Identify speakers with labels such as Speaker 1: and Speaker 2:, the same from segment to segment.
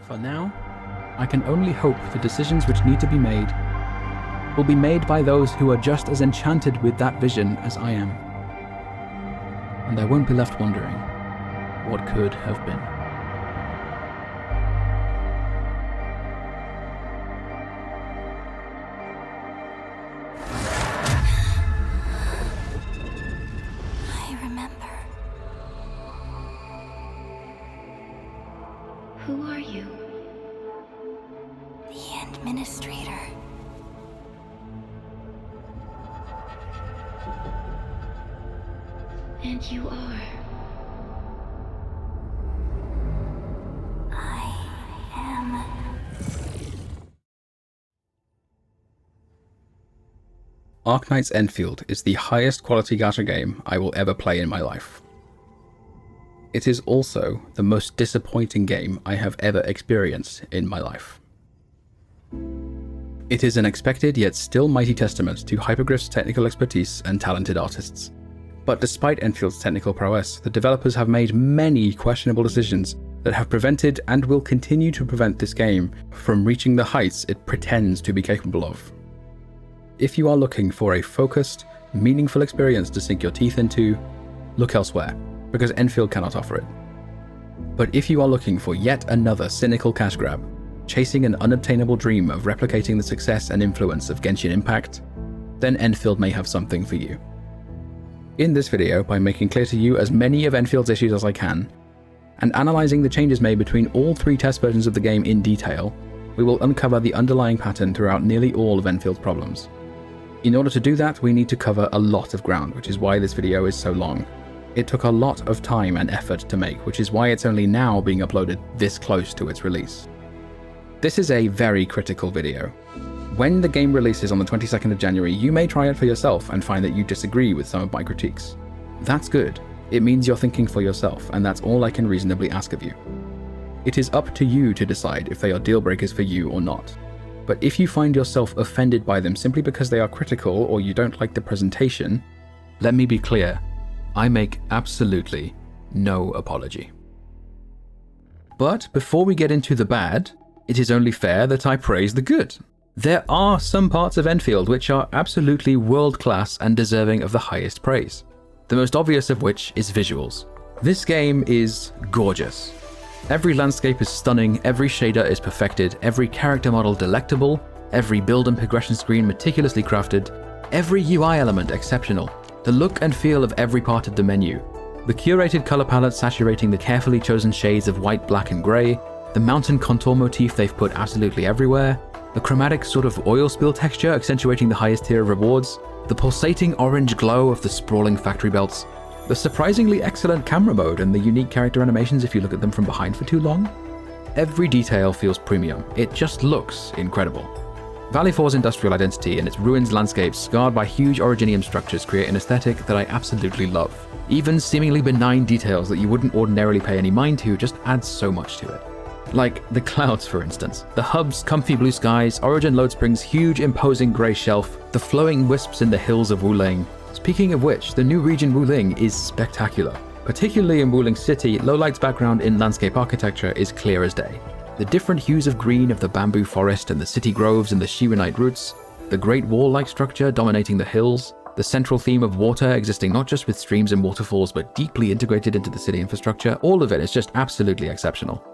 Speaker 1: For now, I can only hope the decisions which need to be made will be made by those who are just as enchanted with that vision as I am. And I won't be left wondering what could have been.
Speaker 2: I remember. Who are you? The Administrator. And you are. I am.
Speaker 1: Arknights Endfield is the highest quality gacha game I will ever play in my life. It is also the most disappointing game I have ever experienced in my life. It is an expected yet still mighty testament to Hypergriff's technical expertise and talented artists. But despite Enfield's technical prowess, the developers have made many questionable decisions that have prevented and will continue to prevent this game from reaching the heights it pretends to be capable of. If you are looking for a focused, meaningful experience to sink your teeth into, look elsewhere, because Endfield cannot offer it. But if you are looking for yet another cynical cash grab, chasing an unobtainable dream of replicating the success and influence of Genshin Impact, then Endfield may have something for you. In this video, by making clear to you as many of Enfield's issues as I can, and analysing the changes made between all three test versions of the game in detail, we will uncover the underlying pattern throughout nearly all of Enfield's problems. In order to do that, we need to cover a lot of ground, which is why this video is so long. It took a lot of time and effort to make, which is why it's only now being uploaded this close to its release. This is a very critical video. When the game releases on the 22nd of January, you may try it for yourself and find that you disagree with some of my critiques. That's good. It means you're thinking for yourself, and that's all I can reasonably ask of you. It is up to you to decide if they are deal breakers for you or not. But if you find yourself offended by them simply because they are critical or you don't like the presentation, let me be clear, I make absolutely no apology. But before we get into the bad, it is only fair that I praise the good. There are some parts of Endfield which are absolutely world-class and deserving of the highest praise. The most obvious of which is visuals. This game is gorgeous. Every landscape is stunning, every shader is perfected, every character model delectable, every build and progression screen meticulously crafted, every UI element exceptional, the look and feel of every part of the menu, the curated color palette saturating the carefully chosen shades of white, black and grey, the mountain contour motif they've put absolutely everywhere, the chromatic sort of oil spill texture accentuating the highest tier of rewards, the pulsating orange glow of the sprawling factory belts, the surprisingly excellent camera mode and the unique character animations if you look at them from behind for too long. Every detail feels premium. It just looks incredible. Valley 4's industrial identity and its ruins landscapes scarred by huge originium structures create an aesthetic that I absolutely love. Even seemingly benign details that you wouldn't ordinarily pay any mind to just add so much to it. Like the clouds, for instance, the hub's comfy blue skies, Origin Load Spring's huge imposing grey shelf, the flowing wisps in the hills of Wuling. Speaking of which, the new region Wuling is spectacular. Particularly in Wuling City, Lowlight's background in landscape architecture is clear as day. The different hues of green of the bamboo forest and the city groves and the Shiwanite roots, the great wall-like structure dominating the hills, the central theme of water existing not just with streams and waterfalls but deeply integrated into the city infrastructure, all of it is just absolutely exceptional.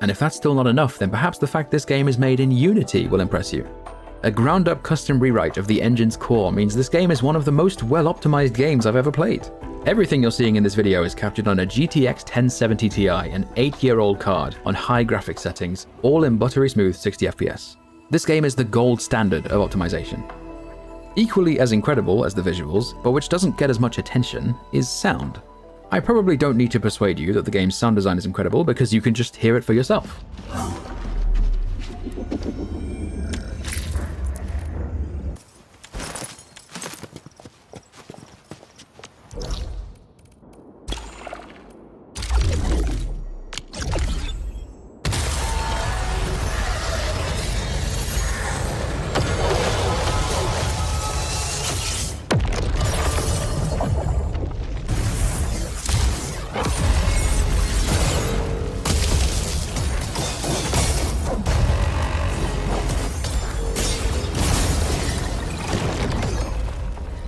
Speaker 1: And if that's still not enough, then perhaps the fact this game is made in Unity will impress you. A ground-up custom rewrite of the engine's core means this game is one of the most well-optimized games I've ever played. Everything you're seeing in this video is captured on a GTX 1070 Ti, an 8-year-old card, on high graphics settings, all in buttery smooth 60 FPS. This game is the gold standard of optimization. Equally as incredible as the visuals, but which doesn't get as much attention, is sound. I probably don't need to persuade you that the game's sound design is incredible because you can just hear it for yourself.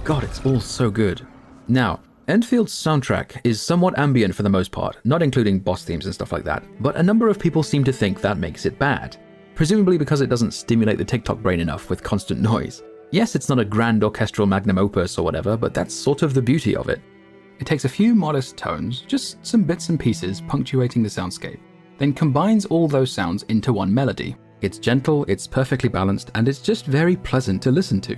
Speaker 1: God, it's all so good. Now, Endfield's soundtrack is somewhat ambient for the most part, not including boss themes and stuff like that, but a number of people seem to think that makes it bad. Presumably because it doesn't stimulate the TikTok brain enough with constant noise. Yes, it's not a grand orchestral magnum opus or whatever, but that's sort of the beauty of it. It takes a few modest tones, just some bits and pieces punctuating the soundscape, then combines all those sounds into one melody. It's gentle, it's perfectly balanced, and it's just very pleasant to listen to.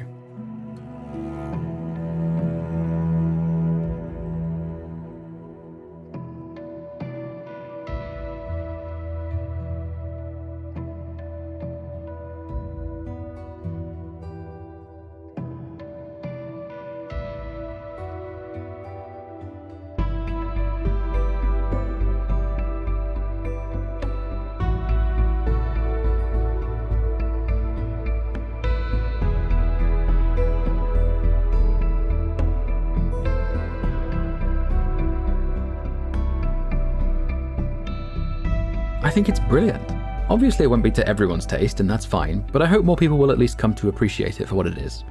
Speaker 1: I think it's brilliant. Obviously it won't be to everyone's taste, and that's fine, but I hope more people will at least come to appreciate it for what it is.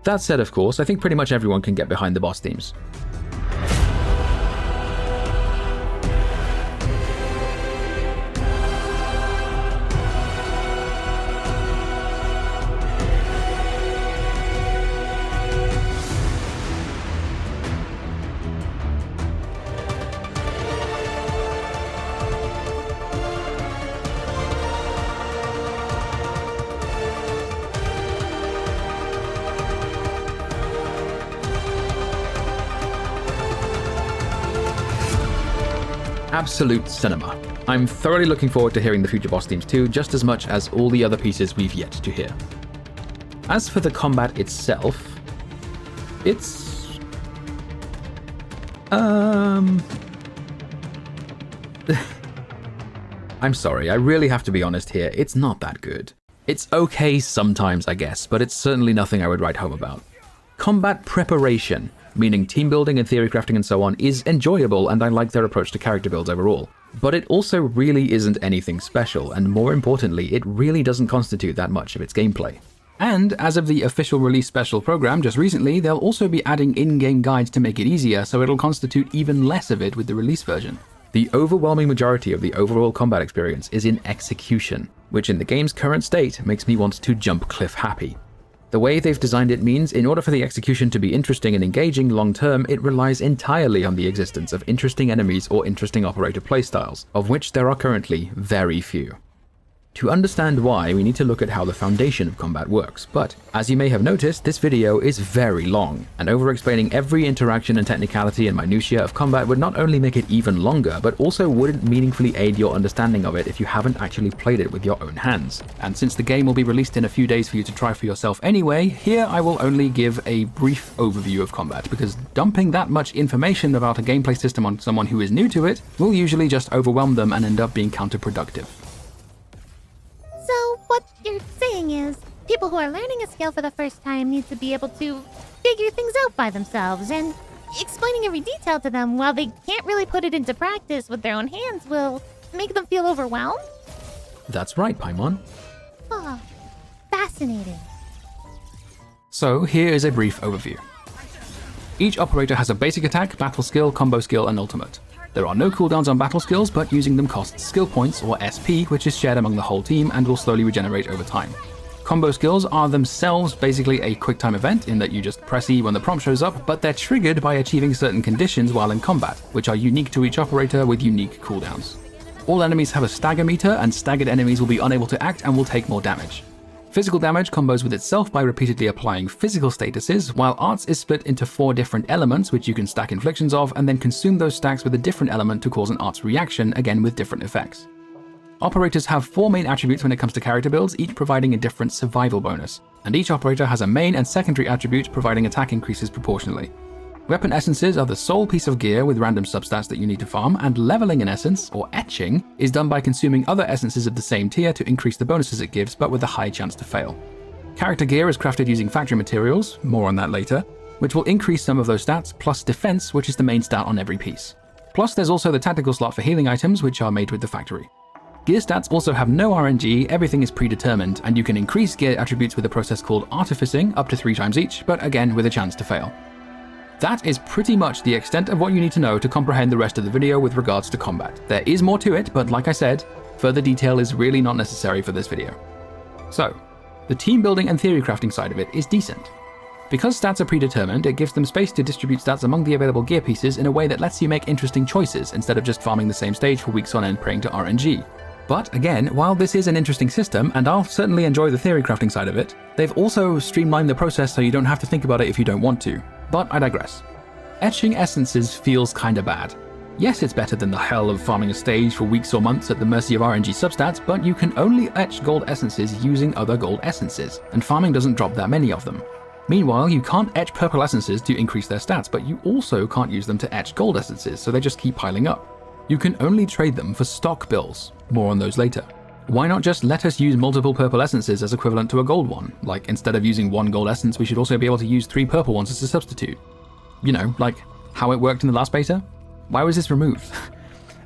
Speaker 1: That said, of course, I think pretty much everyone can get behind the boss themes. Absolute cinema. I'm thoroughly looking forward to hearing the future boss themes too, just as much as all the other pieces we've yet to hear. As for the combat itself, it's... I'm sorry, I really have to be honest here, it's not that good. It's okay sometimes, I guess, but it's certainly nothing I would write home about. Combat preparation, meaning team building and theory crafting and so on, is enjoyable, and I like their approach to character builds overall. But it also really isn't anything special, and more importantly, it really doesn't constitute that much of its gameplay. And as of the official release special program just recently, they'll also be adding in-game guides to make it easier, so it'll constitute even less of it with the release version. The overwhelming majority of the overall combat experience is in execution, which in the game's current state makes me want to jump cliff happy. The way they've designed it means in order for the execution to be interesting and engaging long term, it relies entirely on the existence of interesting enemies or interesting operator playstyles, of which there are currently very few. To understand why, we need to look at how the foundation of combat works, but as you may have noticed, this video is very long, and over-explaining every interaction and technicality and minutiae of combat would not only make it even longer, but also wouldn't meaningfully aid your understanding of it if you haven't actually played it with your own hands. And since the game will be released in a few days for you to try for yourself anyway, here I will only give a brief overview of combat, because dumping that much information about a gameplay system on someone who is new to it will usually just overwhelm them and end up being counterproductive.
Speaker 3: So what you're saying is, people who are learning a skill for the first time need to be able to figure things out by themselves, and explaining every detail to them while they can't really put it into practice with their own hands will make them feel overwhelmed?
Speaker 1: That's right, Paimon.
Speaker 3: Oh, fascinating.
Speaker 1: So here is a brief overview. Each operator has a basic attack, battle skill, combo skill, and ultimate. There are no cooldowns on battle skills, but using them costs skill points, or SP, which is shared among the whole team and will slowly regenerate over time. Combo skills are themselves basically a quick time event in that you just press E when the prompt shows up, but they're triggered by achieving certain conditions while in combat, which are unique to each operator with unique cooldowns. All enemies have a stagger meter, and staggered enemies will be unable to act and will take more damage. Physical damage combos with itself by repeatedly applying physical statuses, while arts is split into 4 different elements which you can stack inflictions of and then consume those stacks with a different element to cause an arts reaction, again with different effects. Operators have 4 main attributes when it comes to character builds, each providing a different survival bonus, and each operator has a main and secondary attribute providing attack increases proportionally. Weapon essences are the sole piece of gear with random substats that you need to farm, and leveling an essence, or etching, is done by consuming other essences of the same tier to increase the bonuses it gives, but with a high chance to fail. Character gear is crafted using factory materials, more on that later, which will increase some of those stats, plus defense, which is the main stat on every piece. Plus there's also the tactical slot for healing items, which are made with the factory. Gear stats also have no RNG, everything is predetermined, and you can increase gear attributes with a process called artificing up to 3 times each, but again with a chance to fail. That is pretty much the extent of what you need to know to comprehend the rest of the video with regards to combat. There is more to it, but like I said, further detail is really not necessary for this video. So, the team building and theory crafting side of it is decent. Because stats are predetermined, it gives them space to distribute stats among the available gear pieces in a way that lets you make interesting choices instead of just farming the same stage for weeks on end praying to RNG. But again, while this is an interesting system, and I'll certainly enjoy the theory crafting side of it, they've also streamlined the process so you don't have to think about it if you don't want to. But I digress. Etching essences feels kinda bad. Yes, it's better than the hell of farming a stage for weeks or months at the mercy of RNG substats, but you can only etch gold essences using other gold essences, and farming doesn't drop that many of them. Meanwhile, you can't etch purple essences to increase their stats, but you also can't use them to etch gold essences, so they just keep piling up. You can only trade them for stock bills. More on those later. Why not just let us use multiple purple essences as equivalent to a gold one? Like, instead of using 1 gold essence, we should also be able to use 3 purple ones as a substitute. You know, like how it worked in the last beta? Why was this removed?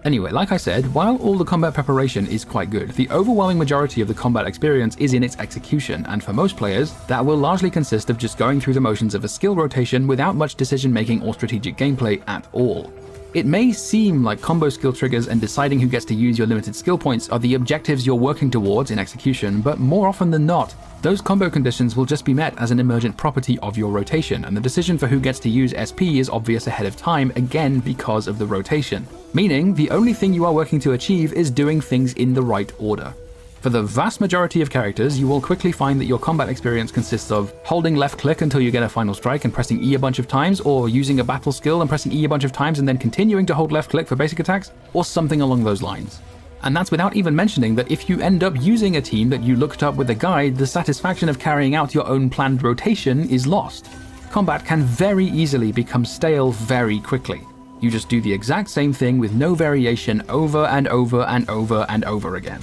Speaker 1: Anyway, like I said, while all the combat preparation is quite good, the overwhelming majority of the combat experience is in its execution, and for most players, that will largely consist of just going through the motions of a skill rotation without much decision making or strategic gameplay at all. It may seem like combo skill triggers and deciding who gets to use your limited skill points are the objectives you're working towards in execution, but more often than not, those combo conditions will just be met as an emergent property of your rotation, and the decision for who gets to use SP is obvious ahead of time, again because of the rotation. Meaning, the only thing you are working to achieve is doing things in the right order. For the vast majority of characters, you will quickly find that your combat experience consists of holding left click until you get a final strike and pressing E a bunch of times, or using a battle skill and pressing E a bunch of times and then continuing to hold left click for basic attacks, or something along those lines. And that's without even mentioning that if you end up using a team that you looked up with a guide, the satisfaction of carrying out your own planned rotation is lost. Combat can very easily become stale very quickly. You just do the exact same thing with no variation over and over and over and over again.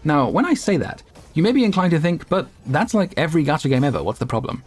Speaker 1: Now, when I say that, you may be inclined to think, but that's like every gacha game ever, what's the problem?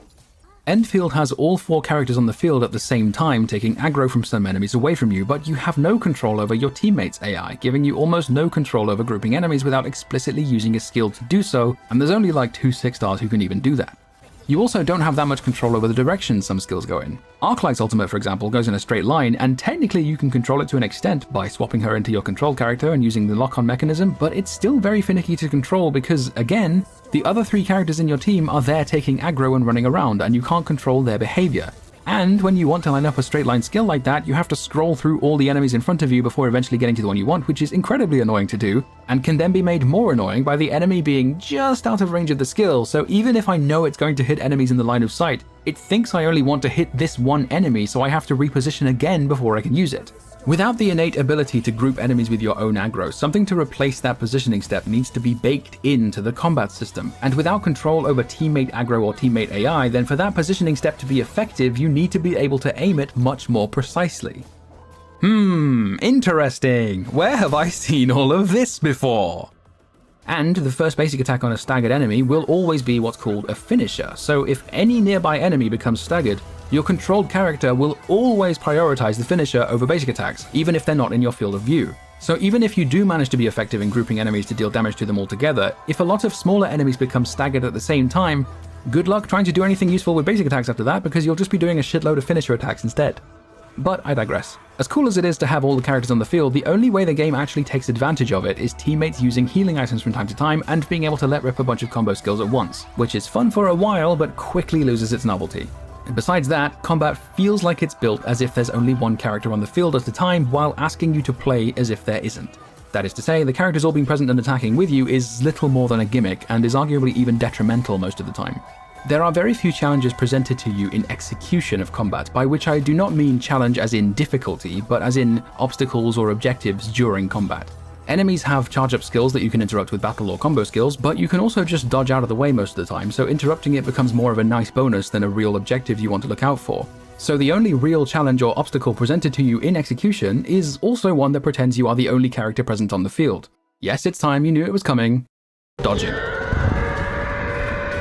Speaker 1: Endfield has all 4 characters on the field at the same time, taking aggro from some enemies away from you, but you have no control over your teammates' AI, giving you almost no control over grouping enemies without explicitly using a skill to do so, and there's only like 2 6-stars who can even do that. You also don't have that much control over the direction some skills go in. Arknights ultimate, for example, goes in a straight line, and technically you can control it to an extent by swapping her into your control character and using the lock-on mechanism, but it's still very finicky to control because, again, the other 3 characters in your team are there taking aggro and running around, and you can't control their behavior. And when you want to line up a straight line skill like that, you have to scroll through all the enemies in front of you before eventually getting to the one you want, which is incredibly annoying to do, and can then be made more annoying by the enemy being just out of range of the skill, so even if I know it's going to hit enemies in the line of sight, it thinks I only want to hit this one enemy, so I have to reposition again before I can use it. Without the innate ability to group enemies with your own aggro, something to replace that positioning step needs to be baked into the combat system, and without control over teammate aggro or teammate AI, then for that positioning step to be effective, you need to be able to aim it much more precisely. Interesting. Where have I seen all of this before? And the first basic attack on a staggered enemy will always be what's called a finisher, so if any nearby enemy becomes staggered, your controlled character will always prioritize the finisher over basic attacks, even if they're not in your field of view. So even if you do manage to be effective in grouping enemies to deal damage to them all together, if a lot of smaller enemies become staggered at the same time, good luck trying to do anything useful with basic attacks after that, because you'll just be doing a shitload of finisher attacks instead. But I digress. As cool as it is to have all the characters on the field, the only way the game actually takes advantage of it is teammates using healing items from time to time and being able to let rip a bunch of combo skills at once, which is fun for a while but quickly loses its novelty. And besides that, combat feels like it's built as if there's only one character on the field at a time while asking you to play as if there isn't. That is to say, the characters all being present and attacking with you is little more than a gimmick and is arguably even detrimental most of the time. There are very few challenges presented to you in execution of combat, by which I do not mean challenge as in difficulty, but as in obstacles or objectives during combat. Enemies have charge-up skills that you can interrupt with battle or combo skills, but you can also just dodge out of the way most of the time, so interrupting it becomes more of a nice bonus than a real objective you want to look out for. So the only real challenge or obstacle presented to you in execution is also one that pretends you are the only character present on the field. Yes, it's time, you knew it was coming. Dodging.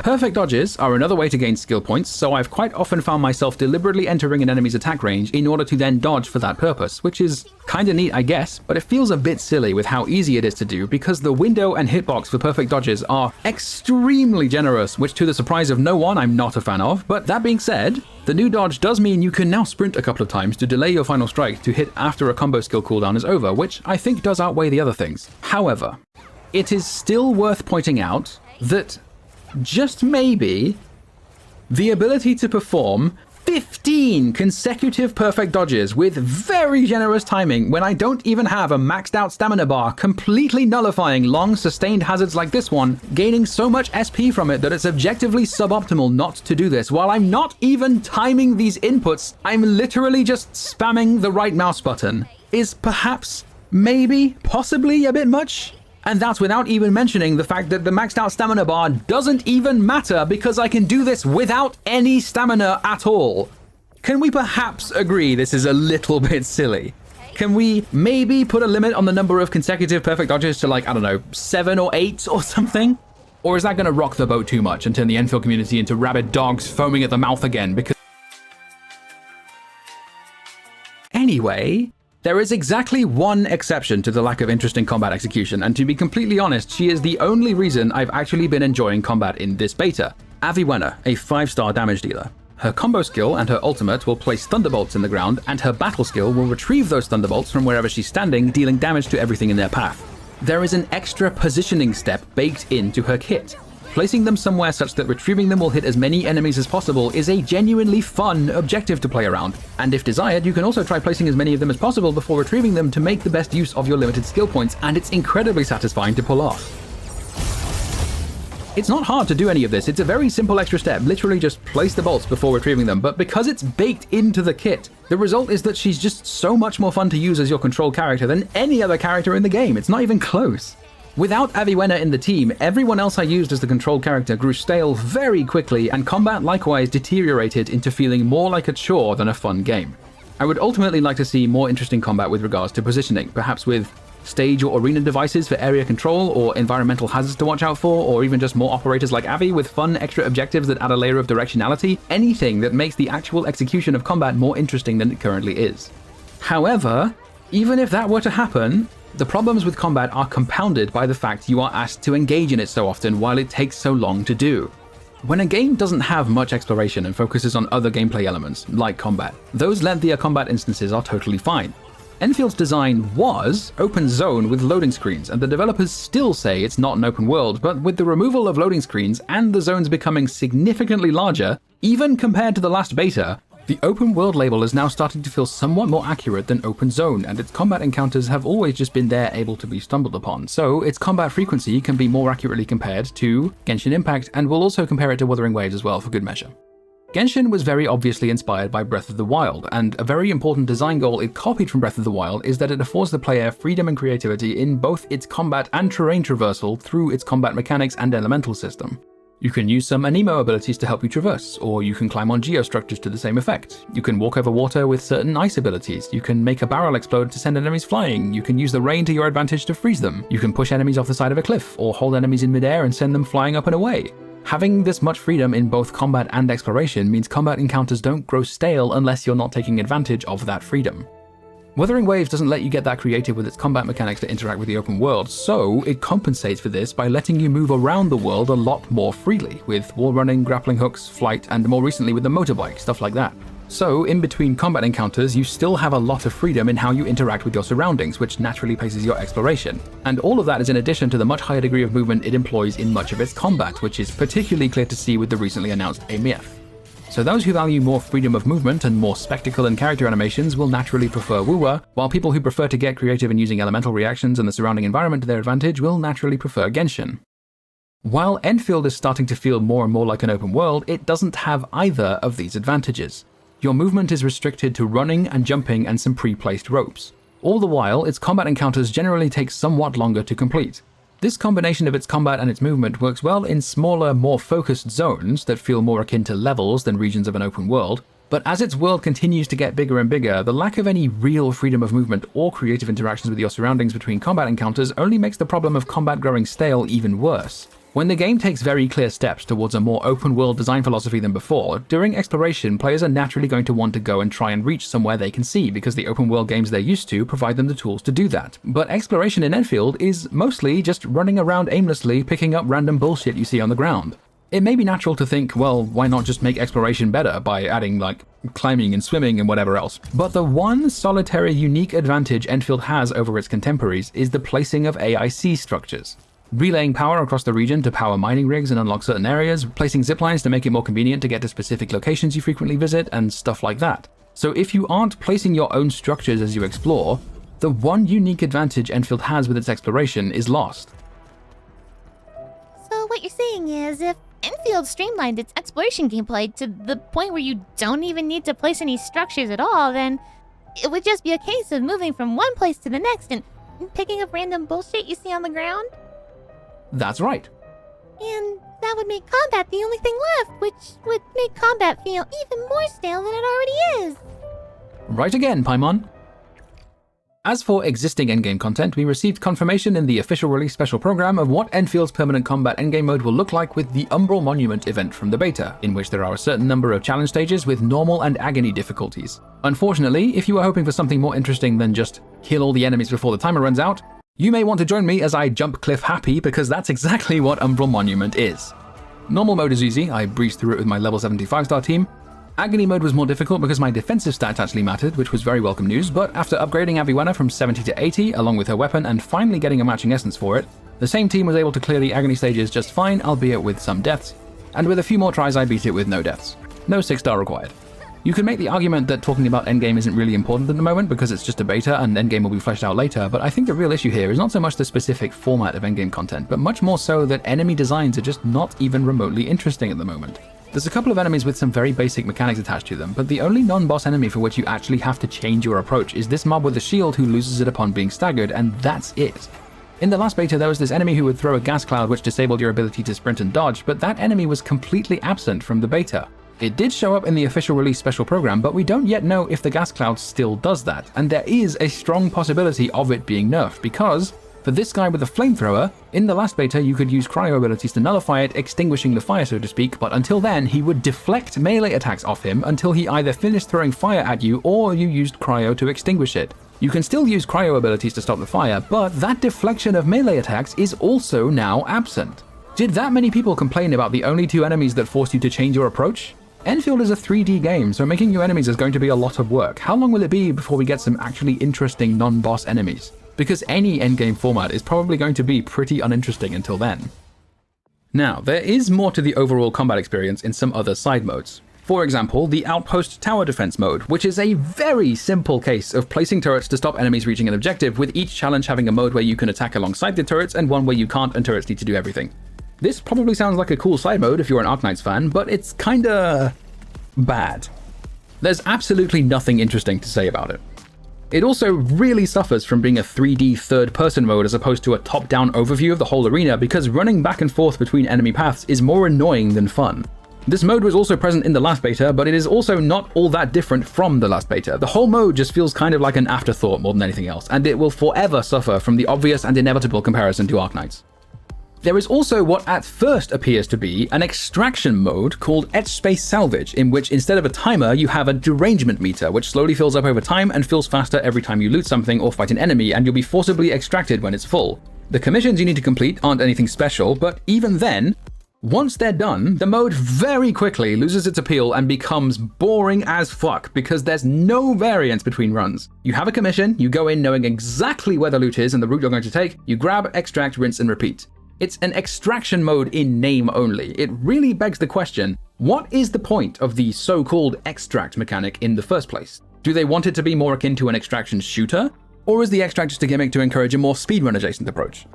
Speaker 1: Perfect dodges are another way to gain skill points, so I've quite often found myself deliberately entering an enemy's attack range in order to then dodge for that purpose, which is kinda neat, I guess, but it feels a bit silly with how easy it is to do because the window and hitbox for perfect dodges are extremely generous, which to the surprise of no one, I'm not a fan of. But that being said, the new dodge does mean you can now sprint a couple of times to delay your final strike to hit after a combo skill cooldown is over, which I think does outweigh the other things. However, it is still worth pointing out that just maybe the ability to perform 15 consecutive perfect dodges with very generous timing when I don't even have a maxed out stamina bar, completely nullifying long sustained hazards like this one, gaining so much SP from it that it's objectively suboptimal not to do this. While I'm not even timing these inputs, I'm literally just spamming the right mouse button, is perhaps, maybe, possibly a bit much? And that's without even mentioning the fact that the maxed out stamina bar doesn't even matter because I can do this without any stamina at all. Can we perhaps agree this is a little bit silly? Can we maybe put a limit on the number of consecutive perfect dodges to like, I don't know, 7 or 8 or something? Or is that going to rock the boat too much and turn the Endfield community into rabid dogs foaming at the mouth again? Because anyway, there is exactly one exception to the lack of interesting combat execution, and to be completely honest, she is the only reason I've actually been enjoying combat in this beta. Aviwenna, a 5-star damage dealer. Her combo skill and her ultimate will place thunderbolts in the ground, and her battle skill will retrieve those thunderbolts from wherever she's standing, dealing damage to everything in their path. There is an extra positioning step baked into her kit. Placing them somewhere such that retrieving them will hit as many enemies as possible is a genuinely fun objective to play around, and if desired, you can also try placing as many of them as possible before retrieving them to make the best use of your limited skill points, and it's incredibly satisfying to pull off. It's not hard to do any of this, it's a very simple extra step, literally just place the bolts before retrieving them, but because it's baked into the kit, the result is that she's just so much more fun to use as your control character than any other character in the game. It's not even close. Without Aviwenna in the team, everyone else I used as the control character grew stale very quickly, and combat likewise deteriorated into feeling more like a chore than a fun game. I would ultimately like to see more interesting combat with regards to positioning, perhaps with stage or arena devices for area control, or environmental hazards to watch out for, or even just more operators like Avi with fun extra objectives that add a layer of directionality, anything that makes the actual execution of combat more interesting than it currently is. However, even if that were to happen, the problems with combat are compounded by the fact you are asked to engage in it so often while it takes so long to do. When a game doesn't have much exploration and focuses on other gameplay elements, like combat, those lengthier combat instances are totally fine. Enfield's design was open zone with loading screens, and the developers still say it's not an open world, but with the removal of loading screens and the zones becoming significantly larger, even compared to the last beta, the open world label is now starting to feel somewhat more accurate than open zone, and its combat encounters have always just been there able to be stumbled upon, so its combat frequency can be more accurately compared to Genshin Impact, and we'll also compare it to Wuthering Waves as well for good measure. Genshin was very obviously inspired by Breath of the Wild, and a very important design goal it copied from Breath of the Wild is that it affords the player freedom and creativity in both its combat and terrain traversal through its combat mechanics and elemental system. You can use some Anemo abilities to help you traverse, or you can climb on geostructures to the same effect. You can walk over water with certain ice abilities. You can make a barrel explode to send enemies flying. You can use the rain to your advantage to freeze them. You can push enemies off the side of a cliff, or hold enemies in midair and send them flying up and away. Having this much freedom in both combat and exploration means combat encounters don't grow stale unless you're not taking advantage of that freedom. Wuthering Waves doesn't let you get that creative with its combat mechanics to interact with the open world, so it compensates for this by letting you move around the world a lot more freely, with wall running, grappling hooks, flight, and more recently with the motorbike, stuff like that. So, in between combat encounters, you still have a lot of freedom in how you interact with your surroundings, which naturally paces your exploration. And all of that is in addition to the much higher degree of movement it employs in much of its combat, which is particularly clear to see with the recently announced AMIF. So those who value more freedom of movement and more spectacle and character animations will naturally prefer Wuwa, while people who prefer to get creative in using elemental reactions and the surrounding environment to their advantage will naturally prefer Genshin. While Endfield is starting to feel more and more like an open world, it doesn't have either of these advantages. Your movement is restricted to running and jumping and some pre-placed ropes. All the while, its combat encounters generally take somewhat longer to complete. This combination of its combat and its movement works well in smaller, more focused zones that feel more akin to levels than regions of an open world, but as its world continues to get bigger and bigger, the lack of any real freedom of movement or creative interactions with your surroundings between combat encounters only makes the problem of combat growing stale even worse. When the game takes very clear steps towards a more open-world design philosophy than before, during exploration, players are naturally going to want to go and try and reach somewhere they can see because the open-world games they're used to provide them the tools to do that. But exploration in Endfield is mostly just running around aimlessly picking up random bullshit you see on the ground. It may be natural to think, well, why not just make exploration better by adding, like, climbing and swimming and whatever else? But the one solitary unique advantage Endfield has over its contemporaries is the placing of AIC structures. Relaying power across the region to power mining rigs and unlock certain areas, placing ziplines to make it more convenient to get to specific locations you frequently visit, and stuff like that. So if you aren't placing your own structures as you explore, the one unique advantage Endfield has with its exploration is lost.
Speaker 3: So what you're saying is, if Endfield streamlined its exploration gameplay to the point where you don't even need to place any structures at all, then it would just be a case of moving from one place to the next and picking up random bullshit you see on the ground?
Speaker 1: That's right.
Speaker 3: And that would make combat the only thing left, which would make combat feel even more stale than it already is.
Speaker 1: Right again, Paimon. As for existing endgame content, we received confirmation in the official release special program of what Enfield's permanent combat endgame mode will look like with the Umbral Monument event from the beta, in which there are a certain number of challenge stages with normal and agony difficulties. Unfortunately, if you were hoping for something more interesting than just kill all the enemies before the timer runs out, you may want to join me as I jump cliff happy, because that's exactly what Umbral Monument is. Normal mode is easy, I breezed through it with my level 75 star team. Agony mode was more difficult because my defensive stats actually mattered, which was very welcome news, but after upgrading Aviwenna from 70 to 80, along with her weapon, and finally getting a matching essence for it, the same team was able to clear the agony stages just fine, albeit with some deaths, and with a few more tries I beat it with no deaths. No 6-star required. You can make the argument that talking about endgame isn't really important at the moment because it's just a beta and endgame will be fleshed out later, but I think the real issue here is not so much the specific format of endgame content, but much more so that enemy designs are just not even remotely interesting at the moment. There's a couple of enemies with some very basic mechanics attached to them, but the only non-boss enemy for which you actually have to change your approach is this mob with a shield who loses it upon being staggered, and that's it. In the last beta, there was this enemy who would throw a gas cloud which disabled your ability to sprint and dodge, but that enemy was completely absent from the beta. It did show up in the official release special program, but we don't yet know if the gas cloud still does that, and there is a strong possibility of it being nerfed, because for this guy with a flamethrower, in the last beta you could use cryo abilities to nullify it, extinguishing the fire so to speak, but until then he would deflect melee attacks off him until he either finished throwing fire at you or you used cryo to extinguish it. You can still use cryo abilities to stop the fire, but that deflection of melee attacks is also now absent. Did that many people complain about the only two enemies that forced you to change your approach? Endfield is a 3D game, so making new enemies is going to be a lot of work. How long will it be before we get some actually interesting non-boss enemies? Because any endgame format is probably going to be pretty uninteresting until then. Now, there is more to the overall combat experience in some other side modes. For example, the Outpost Tower Defense mode, which is a very simple case of placing turrets to stop enemies reaching an objective, with each challenge having a mode where you can attack alongside the turrets and one where you can't and turrets need to do everything. This probably sounds like a cool side mode if you're an Arknights fan, but it's kinda bad. There's absolutely nothing interesting to say about it. It also really suffers from being a 3D third-person mode as opposed to a top-down overview of the whole arena, because running back and forth between enemy paths is more annoying than fun. This mode was also present in the last beta, but it is also not all that different from the last beta. The whole mode just feels kind of like an afterthought more than anything else, and it will forever suffer from the obvious and inevitable comparison to Arknights. There is also what at first appears to be an extraction mode called Etch Space Salvage, in which instead of a timer, you have a derangement meter, which slowly fills up over time and fills faster every time you loot something or fight an enemy, and you'll be forcibly extracted when it's full. The commissions you need to complete aren't anything special, but even then, once they're done, the mode very quickly loses its appeal and becomes boring as fuck because there's no variance between runs. You have a commission, you go in knowing exactly where the loot is and the route you're going to take, you grab, extract, rinse, and repeat. It's an extraction mode in name only. It really begs the question, what is the point of the so-called extract mechanic in the first place? Do they want it to be more akin to an extraction shooter? Or is the extract just a gimmick to encourage a more speedrun adjacent approach?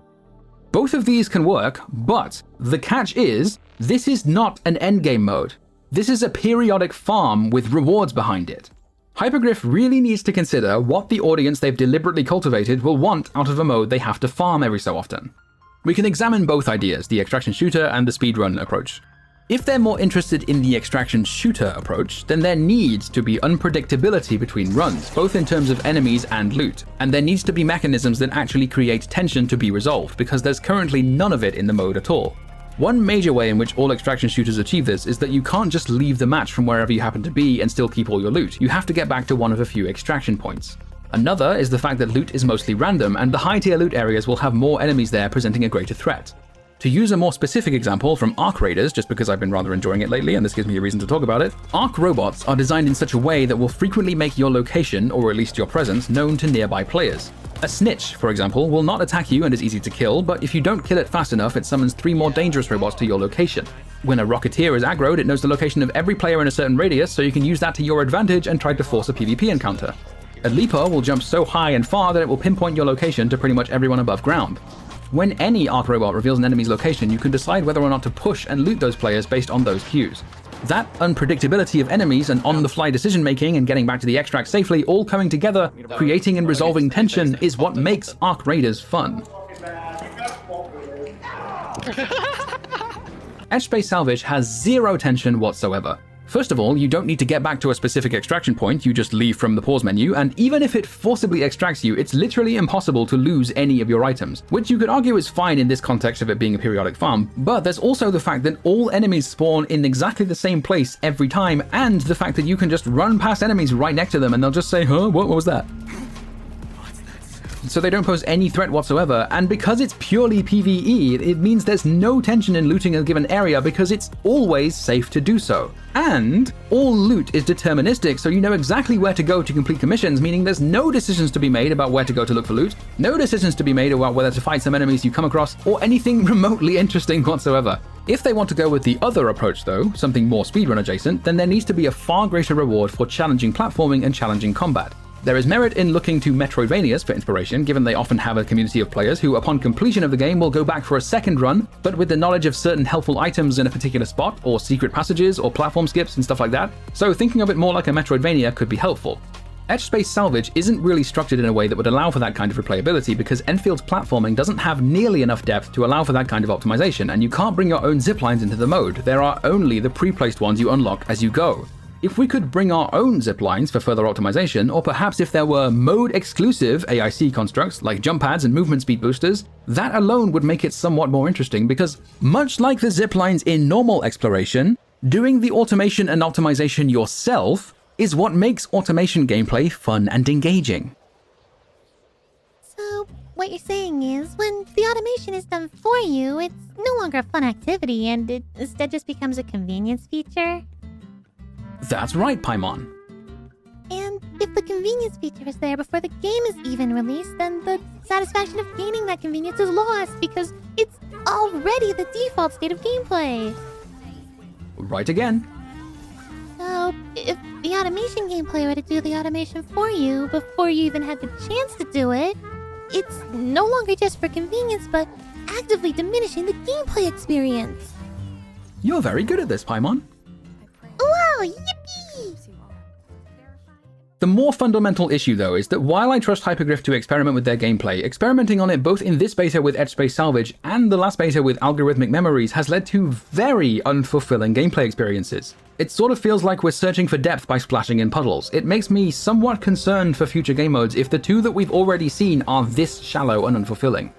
Speaker 1: Both of these can work, but the catch is, this is not an endgame mode. This is a periodic farm with rewards behind it. Hypergriff really needs to consider what the audience they've deliberately cultivated will want out of a mode they have to farm every so often. We can examine both ideas, the extraction shooter and the speedrun approach. If they're more interested in the extraction shooter approach, then there needs to be unpredictability between runs, both in terms of enemies and loot, and there needs to be mechanisms that actually create tension to be resolved, because there's currently none of it in the mode at all. One major way in which all extraction shooters achieve this is that you can't just leave the match from wherever you happen to be and still keep all your loot. You have to get back to one of a few extraction points. Another is the fact that loot is mostly random, and the high-tier loot areas will have more enemies there, presenting a greater threat. To use a more specific example from Arc Raiders, just because I've been rather enjoying it lately and this gives me a reason to talk about it, Arc robots are designed in such a way that will frequently make your location, or at least your presence, known to nearby players. A snitch, for example, will not attack you and is easy to kill, but if you don't kill it fast enough, it summons 3 more dangerous robots to your location. When a Rocketeer is aggroed, it knows the location of every player in a certain radius, so you can use that to your advantage and try to force a PvP encounter. A Leaper will jump so high and far that it will pinpoint your location to pretty much everyone above ground. When any Arc robot reveals an enemy's location, you can decide whether or not to push and loot those players based on those cues. That unpredictability of enemies and on-the-fly decision-making and getting back to the extract safely all coming together, creating and resolving tension, is what makes Arc Raiders fun. Edge Space Salvage has zero tension whatsoever. First of all, you don't need to get back to a specific extraction point, you just leave from the pause menu, and even if it forcibly extracts you, it's literally impossible to lose any of your items, which you could argue is fine in this context of it being a periodic farm, but there's also the fact that all enemies spawn in exactly the same place every time, and the fact that you can just run past enemies right next to them and they'll just say, huh, what was that? So they don't pose any threat whatsoever, and because it's purely PvE, it means there's no tension in looting a given area because it's always safe to do so. And all loot is deterministic, so you know exactly where to go to complete commissions, meaning there's no decisions to be made about where to go to look for loot, no decisions to be made about whether to fight some enemies you come across, or anything remotely interesting whatsoever. If they want to go with the other approach though, something more speedrun adjacent, then there needs to be a far greater reward for challenging platforming and challenging combat. There is merit in looking to Metroidvanias for inspiration, given they often have a community of players who, upon completion of the game, will go back for a second run, but with the knowledge of certain helpful items in a particular spot, or secret passages, or platform skips and stuff like that, so thinking of it more like a Metroidvania could be helpful. Edge Space Salvage isn't really structured in a way that would allow for that kind of replayability because Enfield's platforming doesn't have nearly enough depth to allow for that kind of optimization, and you can't bring your own ziplines into the mode. There are only the pre-placed ones you unlock as you go. If we could bring our own ziplines for further optimization, or perhaps if there were mode-exclusive AIC constructs like jump pads and movement speed boosters, that alone would make it somewhat more interesting because, much like the ziplines in normal exploration, doing the automation and optimization yourself is what makes automation gameplay fun and engaging.
Speaker 3: So, what you're saying is, when the automation is done for you, it's no longer a fun activity and it instead just becomes a convenience feature?
Speaker 1: That's right, Paimon.
Speaker 3: And if the convenience feature is there before the game is even released, then the satisfaction of gaining that convenience is lost because it's already the default state of gameplay.
Speaker 1: Right again.
Speaker 3: So, if the automation gameplay were to do the automation for you before you even had the chance to do it, it's no longer just for convenience, but actively diminishing the gameplay experience.
Speaker 1: You're very good at this, Paimon.
Speaker 3: Wow, yippee!
Speaker 1: The more fundamental issue, though, is that while I trust Hypergriff to experiment with their gameplay, experimenting on it both in this beta with Edge Space Salvage and the last beta with Algorithmic Memories has led to very unfulfilling gameplay experiences. It sort of feels like we're searching for depth by splashing in puddles. It makes me somewhat concerned for future game modes if the two that we've already seen are this shallow and unfulfilling.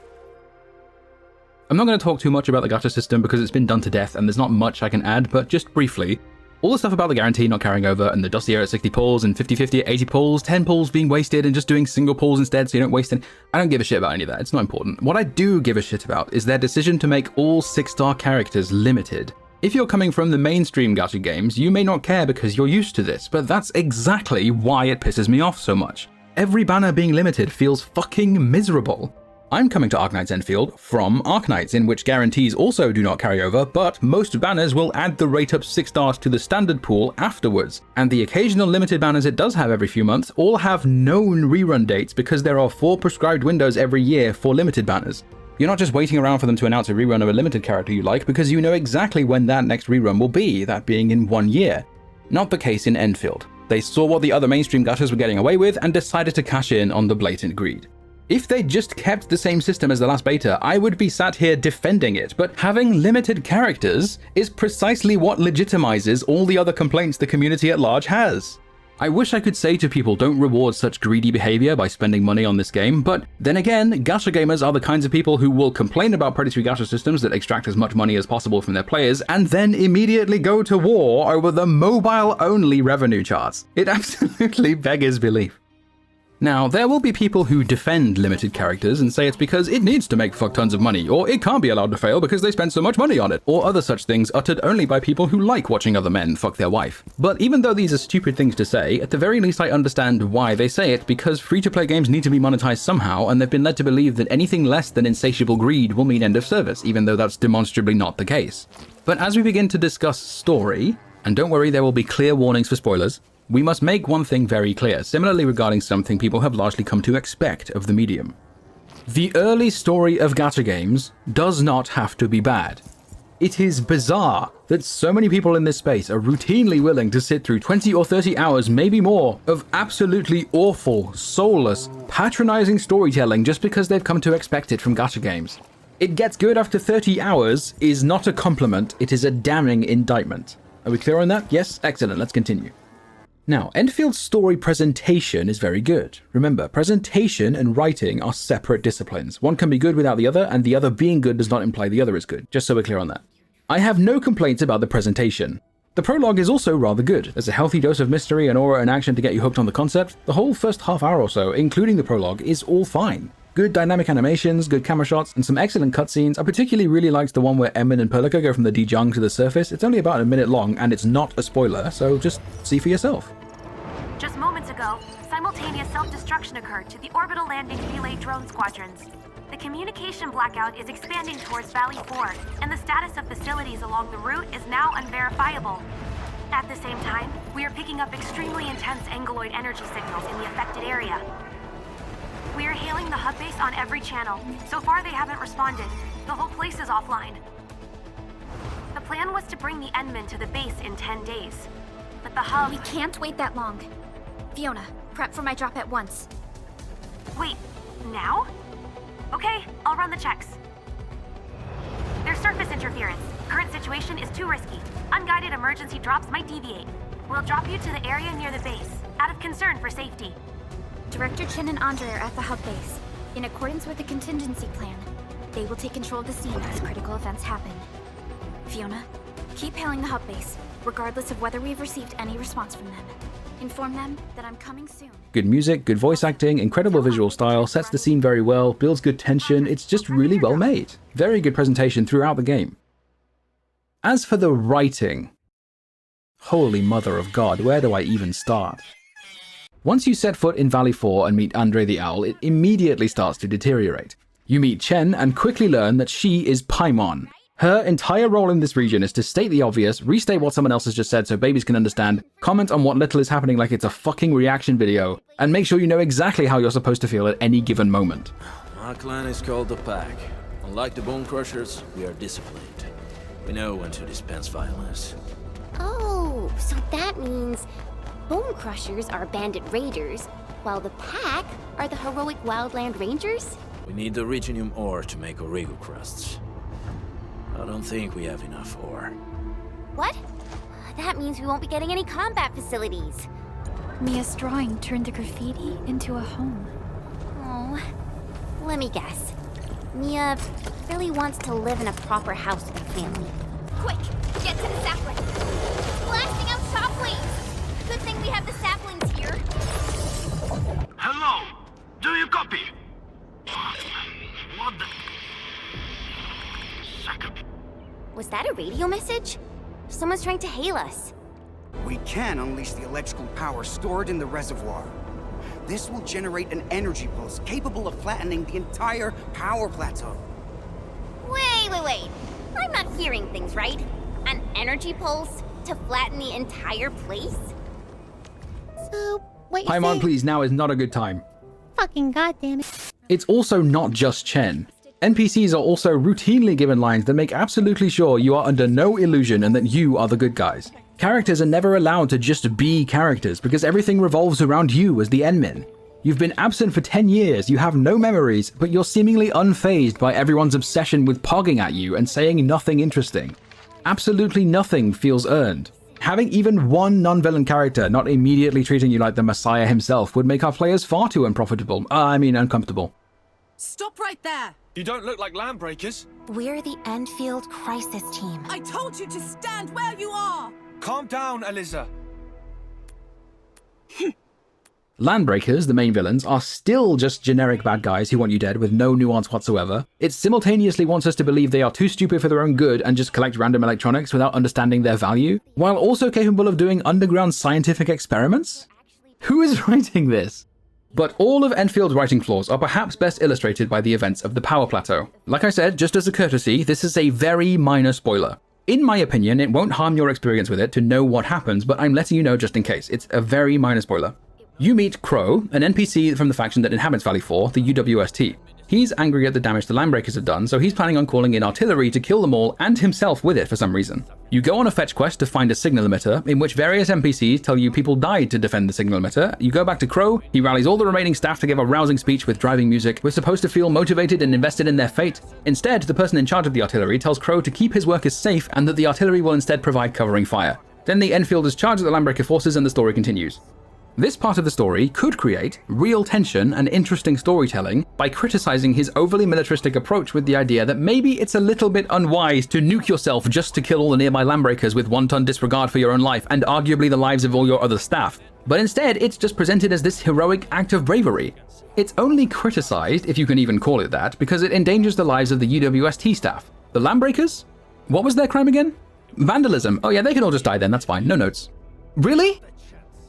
Speaker 1: I'm not going to talk too much about the gacha system because it's been done to death and there's not much I can add, but just briefly, all the stuff about the guarantee not carrying over and the dossier at 60 pulls and 50-50 at 80 pulls, 10 pulls being wasted and just doing single pulls instead so you don't waste any. I don't give a shit about any of that, it's not important. What I do give a shit about is their decision to make all 6-star characters limited. If you're coming from the mainstream gacha games, you may not care because you're used to this, but that's exactly why it pisses me off so much. Every banner being limited feels fucking miserable. I'm coming to Arknights Endfield from Arknights, in which guarantees also do not carry over, but most banners will add the rate up 6 stars to the standard pool afterwards, and the occasional limited banners it does have every few months all have known rerun dates because there are 4 prescribed windows every year for limited banners. You're not just waiting around for them to announce a rerun of a limited character you like because you know exactly when that next rerun will be, that being in 1 year. Not the case in Endfield. They saw what the other mainstream gachas were getting away with and decided to cash in on the blatant greed. If they just kept the same system as the last beta, I would be sat here defending it, but having limited characters is precisely what legitimizes all the other complaints the community at large has. I wish I could say to people don't reward such greedy behavior by spending money on this game, but then again, gacha gamers are the kinds of people who will complain about predatory gacha systems that extract as much money as possible from their players and then immediately go to war over the mobile-only revenue charts. It absolutely beggars belief. Now, there will be people who defend limited characters and say it's because it needs to make fuck tons of money, or it can't be allowed to fail because they spend so much money on it, or other such things uttered only by people who like watching other men fuck their wife. But even though these are stupid things to say, at the very least I understand why they say it, because free-to-play games need to be monetized somehow, and they've been led to believe that anything less than insatiable greed will mean end of service, even though that's demonstrably not the case. But as we begin to discuss story, and don't worry, there will be clear warnings for spoilers, we must make one thing very clear, similarly regarding something people have largely come to expect of the medium. The early story of gacha games does not have to be bad. It is bizarre that so many people in this space are routinely willing to sit through 20 or 30 hours, maybe more, of absolutely awful, soulless, patronizing storytelling just because they've come to expect it from gacha games. It gets good after 30 hours is not a compliment, it is a damning indictment. Are we clear on that? Yes? Excellent, let's continue. Now, Endfield's story presentation is very good. Remember, presentation and writing are separate disciplines. One can be good without the other, and the other being good does not imply the other is good, just so we're clear on that. I have no complaints about the presentation. The prologue is also rather good. There's a healthy dose of mystery and aura and action to get you hooked on the concept. The whole first half hour or so, including the prologue, is all fine. Good dynamic animations, good camera shots, and some excellent cutscenes. I particularly really liked the one where Emin and Perlica go from the Dijang to the surface. It's only about a minute long, and it's not a spoiler, so just see for yourself.
Speaker 4: Just moments ago, simultaneous self-destruction occurred to the orbital landing relay drone squadrons. The communication blackout is expanding towards Valley 4, and the status of facilities along the route is now unverifiable. At the same time, we are picking up extremely intense angeloid energy signals in the affected area. We are hailing the hub base on every channel. So far, they haven't responded. The whole place is offline. The plan was to bring the Endmen to the base in 10 days. But the hub...
Speaker 5: We can't wait that long. Fiona, prep for my drop at once.
Speaker 4: Wait, now? Okay, I'll run the checks. There's surface interference. Current situation is too risky. Unguided emergency drops might deviate. We'll drop you to the area near the base, out of concern for safety.
Speaker 5: Director Chen and Andre are at the hub base. In accordance with the contingency plan, they will take control of the scene as critical events happen. Fiona, keep hailing the hub base, regardless of whether we've received any response from them. Inform them that I'm coming soon.
Speaker 1: Good music, good voice acting, incredible visual style, sets the scene very well, builds good tension, it's just really well made. Very good presentation throughout the game. As for the writing, holy mother of God, where do I even start? Once you set foot in Valley 4 and meet Andre the Owl, it immediately starts to deteriorate. You meet Chen and quickly learn that she is Paimon. Her entire role in this region is to state the obvious, restate what someone else has just said so babies can understand, comment on what little is happening like it's a fucking reaction video, and make sure you know exactly how you're supposed to feel at any given moment.
Speaker 6: Our clan is called the Pack. Unlike the Bone Crushers, we are disciplined. We know when to dispense violence.
Speaker 7: Oh, so that means Bone Crushers are bandit raiders, while the Pack are the heroic Wildland Rangers?
Speaker 6: We need the Reginium ore to make Origo crusts. I don't think we have enough ore.
Speaker 7: What? That means we won't be getting any combat facilities.
Speaker 5: Mia's drawing turned the graffiti into a home.
Speaker 7: Oh, let me guess. Mia really wants to live in a proper house with her family.
Speaker 5: Quick, get to the sapling!
Speaker 7: It's blasting out shockwaves! Good thing we have the saplings here.
Speaker 8: Hello! Do you copy? What the... Second.
Speaker 7: Was that a radio message? Someone's trying to hail us.
Speaker 9: We can unleash the electrical power stored in the reservoir. This will generate an energy pulse capable of flattening the entire power plateau.
Speaker 7: Wait. I'm not hearing things right. An energy pulse to flatten the entire place?
Speaker 3: So, what you
Speaker 1: Paimon,
Speaker 3: say?
Speaker 1: please, now is not a good time.
Speaker 3: Fucking goddamn it.
Speaker 1: It's also not just Chen. NPCs are also routinely given lines that make absolutely sure you are under no illusion and that you are the good guys. Characters are never allowed to just be characters because everything revolves around you as the Endmin. You've been absent for 10 years, you have no memories, but you're seemingly unfazed by everyone's obsession with pogging at you and saying nothing interesting. Absolutely nothing feels earned. Having even one non-villain character not immediately treating you like the Messiah himself would make our players far too uncomfortable.
Speaker 8: Stop right there!
Speaker 10: You don't look like Landbreakers.
Speaker 2: We're the Endfield Crisis Team.
Speaker 8: I told you to stand where you are!
Speaker 10: Calm down, Eliza.
Speaker 1: Landbreakers, the main villains, are still just generic bad guys who want you dead with no nuance whatsoever. It simultaneously wants us to believe they are too stupid for their own good and just collect random electronics without understanding their value, while also capable of doing underground scientific experiments? Who is writing this? But all of Enfield's writing flaws are perhaps best illustrated by the events of the Power Plateau. Like I said, just as a courtesy, this is a very minor spoiler. In my opinion, it won't harm your experience with it to know what happens, but I'm letting you know just in case. It's a very minor spoiler. You meet Crow, an NPC from the faction that inhabits Valley 4, the UWST. He's angry at the damage the Landbreakers have done, so he's planning on calling in artillery to kill them all and himself with it for some reason. You go on a fetch quest to find a signal emitter, in which various NPCs tell you people died to defend the signal emitter. You go back to Crow, he rallies all the remaining staff to give a rousing speech with driving music. We're supposed to feel motivated and invested in their fate. Instead, the person in charge of the artillery tells Crow to keep his workers safe and that the artillery will instead provide covering fire. Then the Enfielders charge the Landbreaker forces and the story continues. This part of the story could create real tension and interesting storytelling by criticizing his overly militaristic approach with the idea that maybe it's a little bit unwise to nuke yourself just to kill all the nearby Landbreakers with wanton disregard for your own life and arguably the lives of all your other staff. But instead, it's just presented as this heroic act of bravery. It's only criticized, if you can even call it that, because it endangers the lives of the UWST staff. The Landbreakers? What was their crime again? Vandalism. Oh yeah, they can all just die then, that's fine, no notes. Really?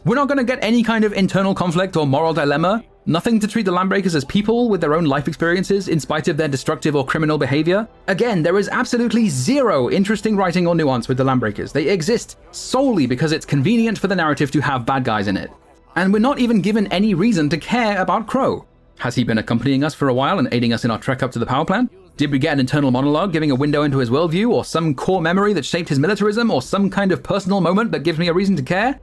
Speaker 1: We're not going to get any kind of internal conflict or moral dilemma? Nothing to treat the Landbreakers as people with their own life experiences in spite of their destructive or criminal behavior? Again, there is absolutely zero interesting writing or nuance with the Landbreakers. They exist solely because it's convenient for the narrative to have bad guys in it. And we're not even given any reason to care about Crow. Has he been accompanying us for a while and aiding us in our trek up to the power plant? Did we get an internal monologue giving a window into his worldview, or some core memory that shaped his militarism, or some kind of personal moment that gives me a reason to care?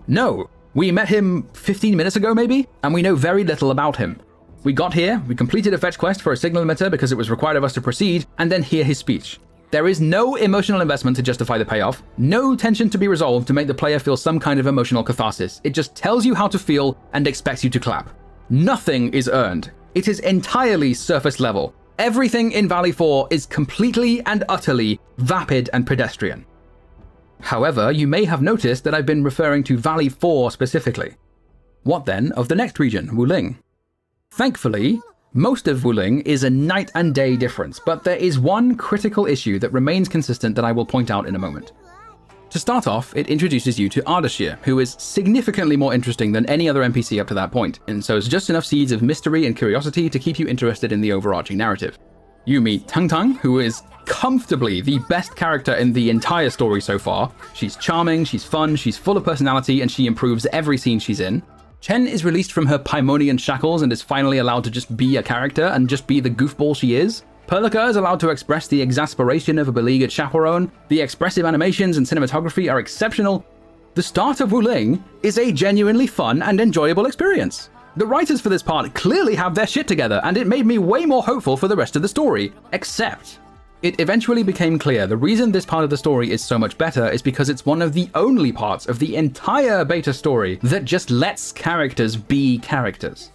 Speaker 1: No, we met him 15 minutes ago maybe, and we know very little about him. We got here, we completed a fetch quest for a signal emitter because it was required of us to proceed, and then hear his speech. There is no emotional investment to justify the payoff, no tension to be resolved to make the player feel some kind of emotional catharsis. It just tells you how to feel and expects you to clap. Nothing is earned. It is entirely surface level. Everything in Valley 4 is completely and utterly vapid and pedestrian. However, you may have noticed that I've been referring to Valley 4 specifically. What then of the next region, Wuling? Thankfully, most of Wuling is a night and day difference, but there is one critical issue that remains consistent that I will point out in a moment. To start off, it introduces you to Ardashir, who is significantly more interesting than any other NPC up to that point, and sows just enough seeds of mystery and curiosity to keep you interested in the overarching narrative. You meet Tang Tang, who is comfortably the best character in the entire story so far. She's charming, she's fun, she's full of personality, and she improves every scene she's in. Chen is released from her Paimonian shackles and is finally allowed to just be a character and just be the goofball she is. Perlica is allowed to express the exasperation of a beleaguered chaperone. The expressive animations and cinematography are exceptional. The start of Wuling is a genuinely fun and enjoyable experience. The writers for this part clearly have their shit together, and it made me way more hopeful for the rest of the story. Except, it eventually became clear the reason this part of the story is so much better is because it's one of the only parts of the entire beta story that just lets characters be characters.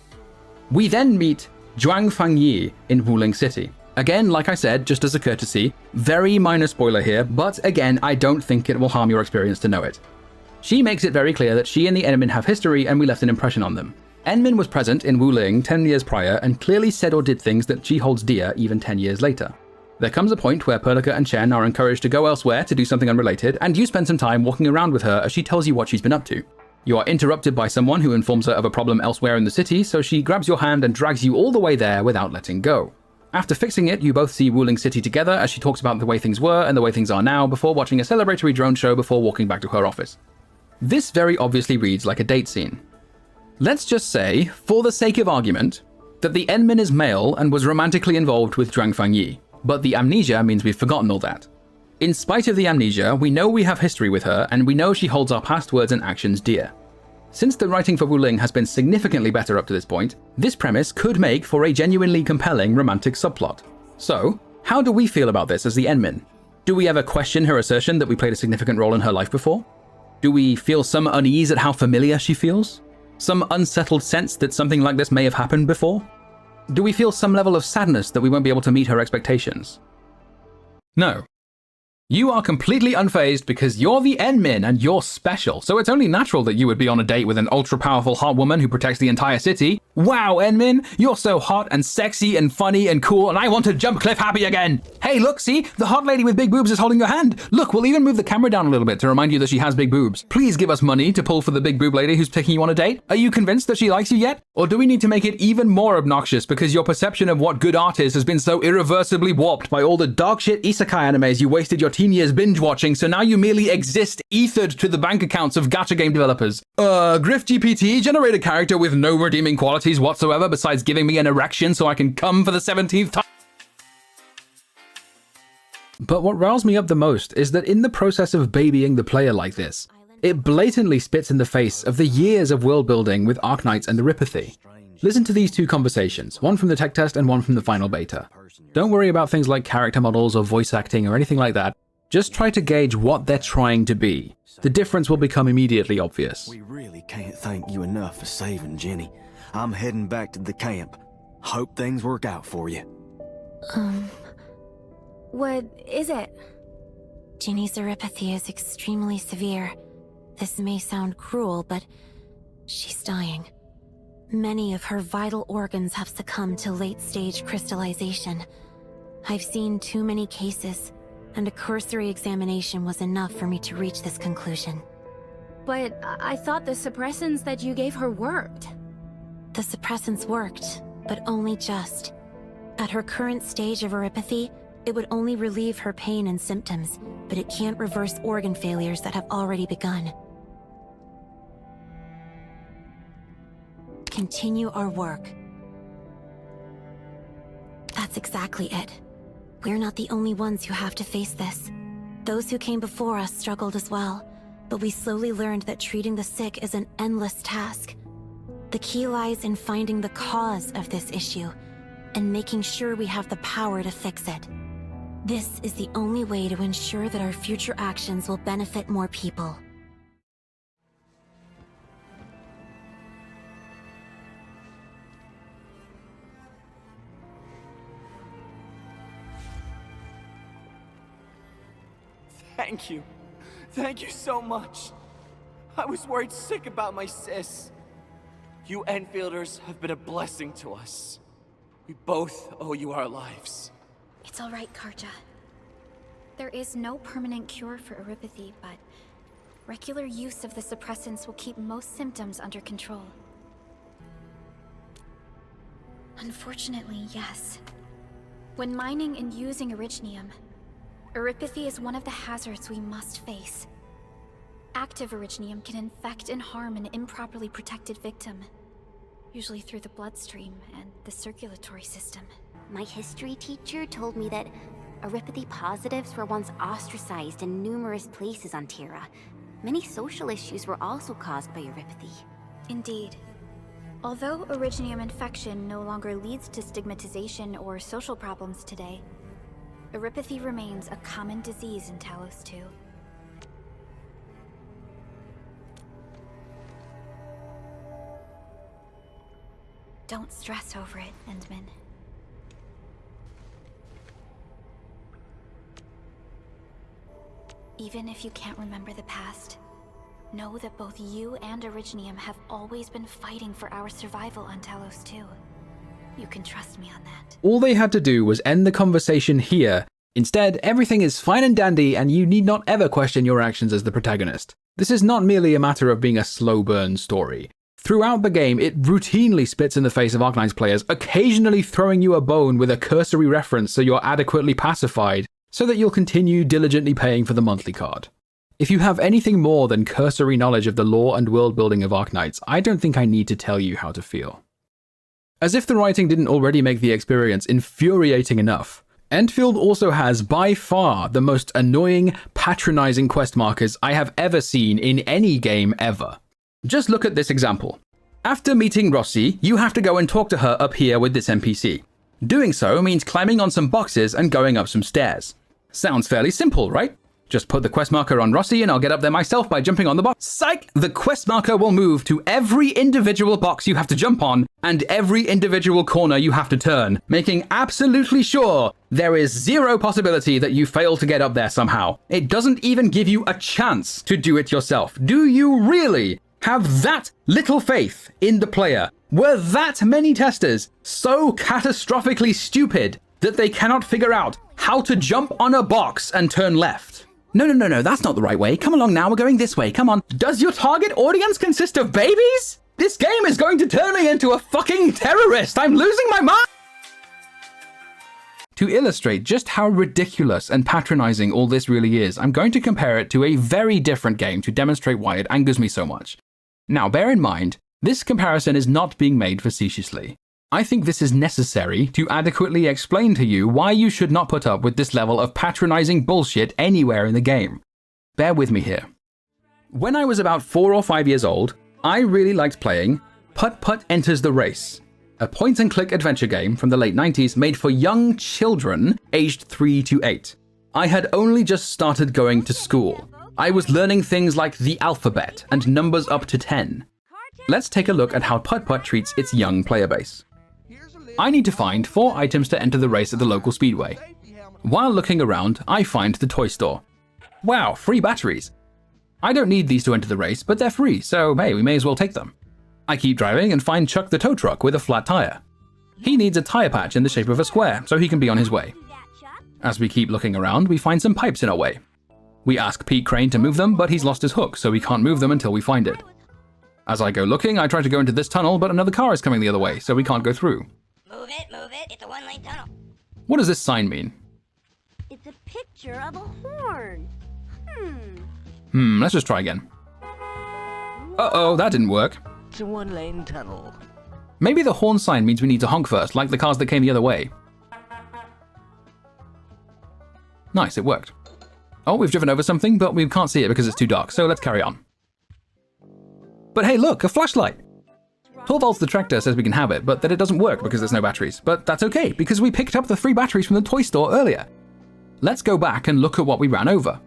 Speaker 1: We then meet Zhuang Fangyi in Wuling City. Again, like I said, just as a courtesy, very minor spoiler here, but again, I don't think it will harm your experience to know it. She makes it very clear that she and the Enmin have history and we left an impression on them. Enmin was present in Wuling 10 years prior and clearly said or did things that she holds dear even 10 years later. There comes a point where Perlica and Chen are encouraged to go elsewhere to do something unrelated, and you spend some time walking around with her as she tells you what she's been up to. You are interrupted by someone who informs her of a problem elsewhere in the city, so she grabs your hand and drags you all the way there without letting go. After fixing it, you both see Wuling City together as she talks about the way things were and the way things are now before watching a celebratory drone show before walking back to her office. This very obviously reads like a date scene. Let's just say, for the sake of argument, that the Enmin is male and was romantically involved with Zhuang Fangyi, but the amnesia means we've forgotten all that. In spite of the amnesia, we know we have history with her, and we know she holds our past words and actions dear. Since the writing for Wuling has been significantly better up to this point, this premise could make for a genuinely compelling romantic subplot. So, how do we feel about this as the Enmin? Do we ever question her assertion that we played a significant role in her life before? Do we feel some unease at how familiar she feels? Some unsettled sense that something like this may have happened before? Do we feel some level of sadness that we won't be able to meet her expectations? No. You are completely unfazed because you're the N-Min and you're special, so it's only natural that you would be on a date with an ultra-powerful hot woman who protects the entire city. Wow, N-Min, you're so hot and sexy and funny and cool, and I want to jump cliff happy again. Hey, look, see? The hot lady with big boobs is holding your hand. Look, we'll even move the camera down a little bit to remind you that she has big boobs. Please give us money to pull for the big boob lady who's taking you on a date. Are you convinced that she likes you yet? Or do we need to make it even more obnoxious because your perception of what good art is has been so irreversibly warped by all the dog shit isekai animes you wasted your teen years binge watching, so now you merely exist ethered to the bank accounts of gacha game developers? Grift GPT, generate a character with no redeeming qualities whatsoever besides giving me an erection so I can come for the 17th time. But what riles me up the most is that in the process of babying the player like this, it blatantly spits in the face of the years of world building with Arknights and Eripathy. Listen to these two conversations, one from the tech test and one from the final beta. Don't worry about things like character models or voice acting or anything like that. Just try to gauge what they're trying to be. The difference will become immediately obvious.
Speaker 11: We really can't thank you enough for saving Jenny. I'm heading back to the camp. Hope things work out for you.
Speaker 5: What is it?
Speaker 2: Ginny's Eripathy is extremely severe. This may sound cruel, but she's dying. Many of her vital organs have succumbed to late-stage crystallization. I've seen too many cases, and a cursory examination was enough for me to reach this conclusion.
Speaker 5: But I thought the suppressants that you gave her worked.
Speaker 2: The suppressants worked, but only just. At her current stage of Eripathy, it would only relieve her pain and symptoms, but it can't reverse organ failures that have already begun. Continue our work. That's exactly it. We're not the only ones who have to face this. Those who came before us struggled as well, but we slowly learned that treating the sick is an endless task. The key lies in finding the cause of this issue, and making sure we have the power to fix it. This is the only way to ensure that our future actions will benefit more people.
Speaker 12: Thank you. Thank you so much. I was worried sick about my sis. You Enfielders have been a blessing to us. We both owe you our lives.
Speaker 5: It's all right, Gacha. There is no permanent cure for Eripathy, but regular use of the suppressants will keep most symptoms under control. Unfortunately, yes. When mining and using Originium, Eripathy is one of the hazards we must face. Active Originium can infect and harm an improperly protected victim, usually through the bloodstream and the circulatory system.
Speaker 7: My history teacher told me that Eripathy positives were once ostracized in numerous places on Terra. Many social issues were also caused by Eripathy.
Speaker 5: Indeed. Although Originium infection no longer leads to stigmatization or social problems today, Eripathy remains a common disease in Talos 2. Don't stress over it, Endman. Even if you can't remember the past, know that both you and Originium have always been fighting for our survival on Talos 2. You can trust me on that.
Speaker 1: All they had to do was end the conversation here. Instead, everything is fine and dandy and you need not ever question your actions as the protagonist. This is not merely a matter of being a slow burn story. Throughout the game, it routinely spits in the face of Arknights players, occasionally throwing you a bone with a cursory reference so you're adequately pacified, so that you'll continue diligently paying for the monthly card. If you have anything more than cursory knowledge of the lore and world building of Arknights, I don't think I need to tell you how to feel. As if the writing didn't already make the experience infuriating enough, Endfield also has by far the most annoying, patronizing quest markers I have ever seen in any game ever. Just look at this example. After meeting Rossi, you have to go and talk to her up here with this NPC. Doing so means climbing on some boxes and going up some stairs. Sounds fairly simple, right? Just put the quest marker on Rossi and I'll get up there myself by jumping on the box. Psych! The quest marker will move to every individual box you have to jump on and every individual corner you have to turn, making absolutely sure there is zero possibility that you fail to get up there somehow. It doesn't even give you a chance to do it yourself. Do you really have that little faith in the player? Were that many testers so catastrophically stupid that they cannot figure out how to jump on a box and turn left? No, that's not the right way. Come along now, we're going this way, come on. Does your target audience consist of babies? This game is going to turn me into a fucking terrorist. I'm losing my mind. To illustrate just how ridiculous and patronizing all this really is, I'm going to compare it to a very different game to demonstrate why it angers me so much. Now, bear in mind, this comparison is not being made facetiously. I think this is necessary to adequately explain to you why you should not put up with this level of patronizing bullshit anywhere in the game. Bear with me here. When I was about 4 or 5 years old, I really liked playing Putt Putt Enters the Race, a point-and-click adventure game from the late 90s made for young children aged 3 to 8. I had only just started going to school. I was learning things like the alphabet and numbers up to 10. Let's take a look at how Putt Putt treats its young player base. I need to find 4 items to enter the race at the local speedway. While looking around, I find the toy store. Wow, free batteries. I don't need these to enter the race, but they're free, so hey, we may as well take them. I keep driving and find Chuck the tow truck with a flat tire. He needs a tire patch in the shape of a square, so he can be on his way. As we keep looking around, we find some pipes in our way. We ask Pete Crane to move them, but he's lost his hook, so we can't move them until we find it. As I go looking, I try to go into this tunnel, but another car is coming the other way, so we can't go through.
Speaker 13: Move it, it's a one-lane tunnel.
Speaker 1: What does this sign mean?
Speaker 13: It's a picture of a horn.
Speaker 1: Let's just try again. Uh-oh, that didn't work.
Speaker 14: It's a one-lane tunnel.
Speaker 1: Maybe the horn sign means we need to honk first, like the cars that came the other way. Nice, it worked. Oh, we've driven over something, but we can't see it because it's too dark, so let's carry on. But hey, look, a flashlight! 12 volts the tractor says we can have it, but that it doesn't work because there's no batteries. But that's okay, because we picked up the free batteries from the toy store earlier. Let's go back and look at what we ran over.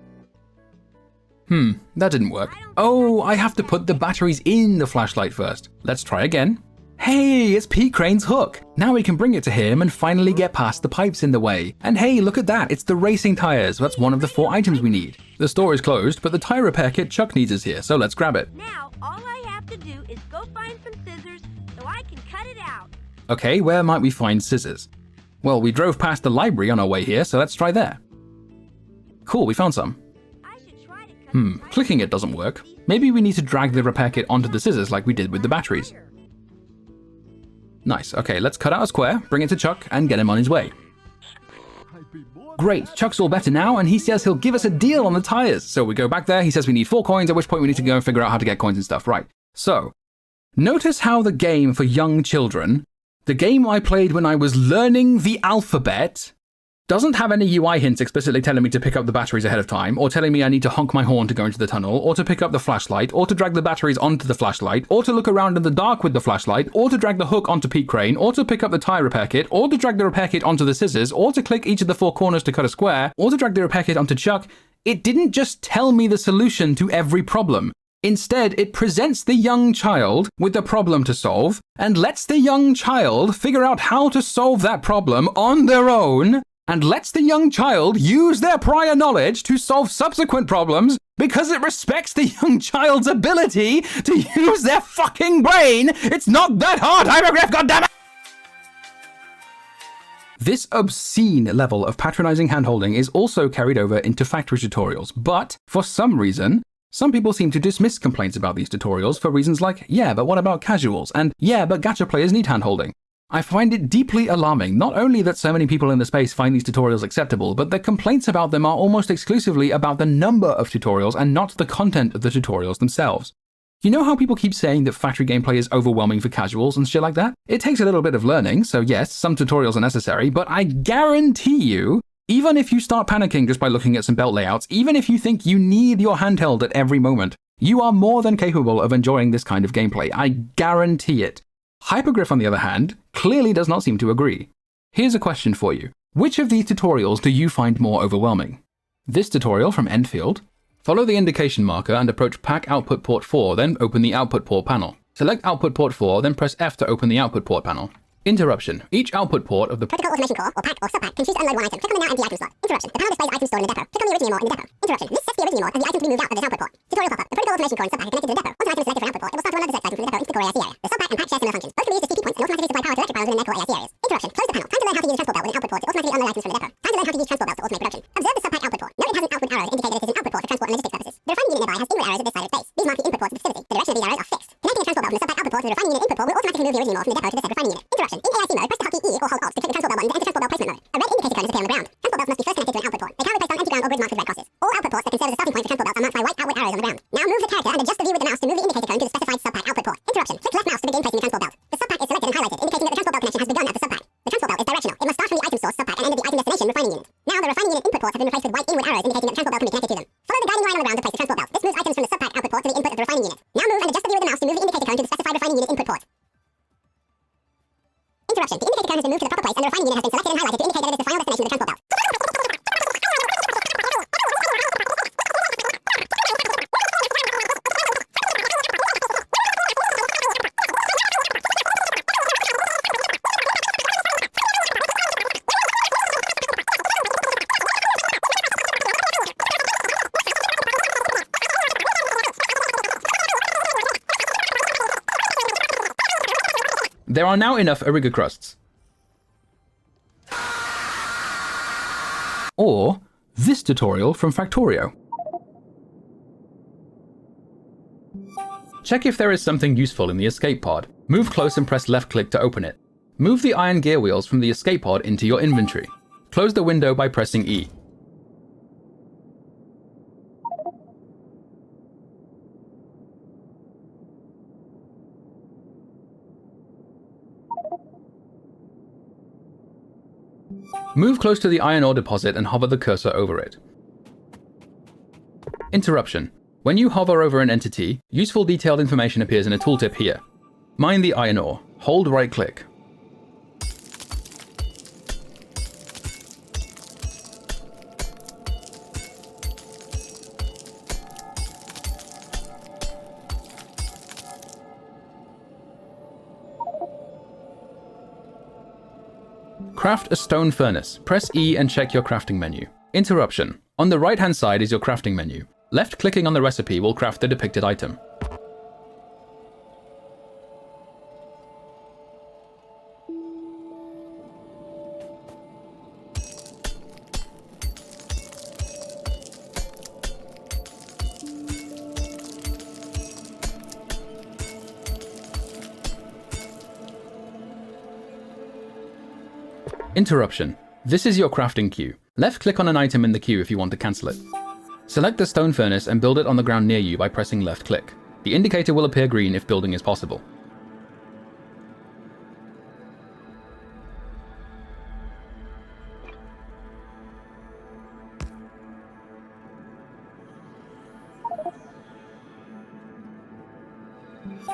Speaker 1: That didn't work. Oh, I have to put the batteries in the flashlight first. Let's try again. Hey, it's Pete Crane's hook. Now we can bring it to him and finally get past the pipes in the way. And hey, look at that, it's the racing tires. That's one of the 4 items we need. The store is closed, but the tire repair kit Chuck needs is here, so let's grab it.
Speaker 13: Now, all I have to do is go find some scissors so I can cut it out.
Speaker 1: Okay, where might we find scissors? Well, we drove past the library on our way here, so let's try there. Cool, we found some. Clicking it doesn't work. Maybe we need to drag the repair kit onto the scissors like we did with the batteries. Nice, okay, let's cut out a square, bring it to Chuck, and get him on his way. Great, Chuck's all better now, and he says he'll give us a deal on the tires. So we go back there, he says we need 4 coins, at which point we need to go and figure out how to get coins and stuff. Right, so, notice how the game for young children, the game I played when I was learning the alphabet, doesn't have any UI hints explicitly telling me to pick up the batteries ahead of time, or telling me I need to honk my horn to go into the tunnel, or to pick up the flashlight, or to drag the batteries onto the flashlight, or to look around in the dark with the flashlight, or to drag the hook onto Pete Crane, or to pick up the tire repair kit, or to drag the repair kit onto the scissors, or to click each of the 4 corners to cut a square, or to drag the repair kit onto Chuck. It didn't just tell me the solution to every problem. Instead, it presents the young child with a problem to solve, and lets the young child figure out how to solve that problem on their own, and lets the young child use their prior knowledge to solve subsequent problems because it respects the young child's ability to use their fucking brain. It's not that hard, Hypergriff, goddammit! This obscene level of patronizing handholding is also carried over into factory tutorials, but for some reason, some people seem to dismiss complaints about these tutorials for reasons like, yeah, but what about casuals? And yeah, but gacha players need handholding. I find it deeply alarming not only that so many people in the space find these tutorials acceptable, but the complaints about them are almost exclusively about the number of tutorials and not the content of the tutorials themselves. You know how people keep saying that factory gameplay is overwhelming for casuals and shit like that? It takes a little bit of learning, so yes, some tutorials are necessary, but I guarantee you, even if you start panicking just by looking at some belt layouts, even if you think you need your handheld at every moment, you are more than capable of enjoying this kind of gameplay. I guarantee it. Hypergriff, on the other hand, clearly does not seem to agree. Here's a question for you. Which of these tutorials do you find more overwhelming? This tutorial from Endfield. Follow the indication marker and approach Pack Output Port 4, then open the Output Port panel. Select Output Port 4, then press F to open the Output Port panel. Interruption. Each output port of the
Speaker 15: Protocol Automation Core, or Pack or Subpack, can choose to unload one item. Click on the Now Empty Item slot. Interruption. The panel displays items stored in the depot. Click on the Original More in the depot. Interruption. This sets the Original More as the item to be moved out of this output port. Tutorial pop-up. The Protocol Automation Core and Subpack are connected to the depot. Once an item is selected for an output port, it will start to unload the select item from the depot into the core ASC area. The Subpack and Pack share similar functions. Both can be used as CP points and automatically supply power to electric panels within their core ASC areas. Interruption. Close the panel. Time to learn how to use a transport belt with an output port to automatically unload items from the depot. Time to learn how to use transport belts to automate production. Observe the Subpack output port. Note it has an output arrow to indicate that it is an output port for transport and logistics purposes. The refining unit nearby has inward arrows at this side of space. These mark the input ports of the facility. The direction of these arrows are fixed. Connecting a transport belt from the Subpack output port to the refining unit input port will automatically move the Original More from the depot to the said refining unit. Interruption. In AIC mode, press the hotkey E or hold Alt to click the transport belt button to enter transport belt placement mode. A red indicator cone is appear on the ground. Transport belts must be first connected to an output port. They can't be placed on empty ground or grid marked with red crosses. All output ports that can serve as a starting point for transport belts are marked by white outward arrows on the ground. Now move the character and adjust the view with the mouse to move the indicator cone to the specified Subpack output port. Interruption. Click left mouse to begin placing the transport belt. The Subpack is selected and highlighted, indicating that the transport belt connection has begun at the Subpack. The transport belt is directional. It must start from the item source Subpack and end at the item destination refining unit. Now the refining unit input ports have been replaced with white inward arrows indicating that the transport belt can be connected to them. Follow the guiding line on the ground to place the transport belt. This moves items from the Subpack output port to the input of the refining unit. Now move and adjust the view with the mouse to move the indicator cone to the specified refining unit input port. Interruption. The indicator cone has been moved to the proper place and the refining unit has been selected and highlighted to indicate that it is the final destination of the transport belt.
Speaker 1: There are now enough Ariga crusts. Or this tutorial from Factorio. Check if there is something useful in the escape pod. Move close and press left click to open it. Move the iron gear wheels from the escape pod into your inventory. Close the window by pressing E. Move close to the iron ore deposit and hover the cursor over it. Interruption. When you hover over an entity, useful detailed information appears in a tooltip here. Mine the iron ore. Hold right click. Craft a stone furnace. Press E and check your crafting menu. Interruption. On the right hand side is your crafting menu. Left clicking on the recipe will craft the depicted item. Interruption. This is your crafting queue. Left click on an item in the queue if you want to cancel it. Select the stone furnace and build it on the ground near you by pressing left click. The indicator will appear green if building is possible.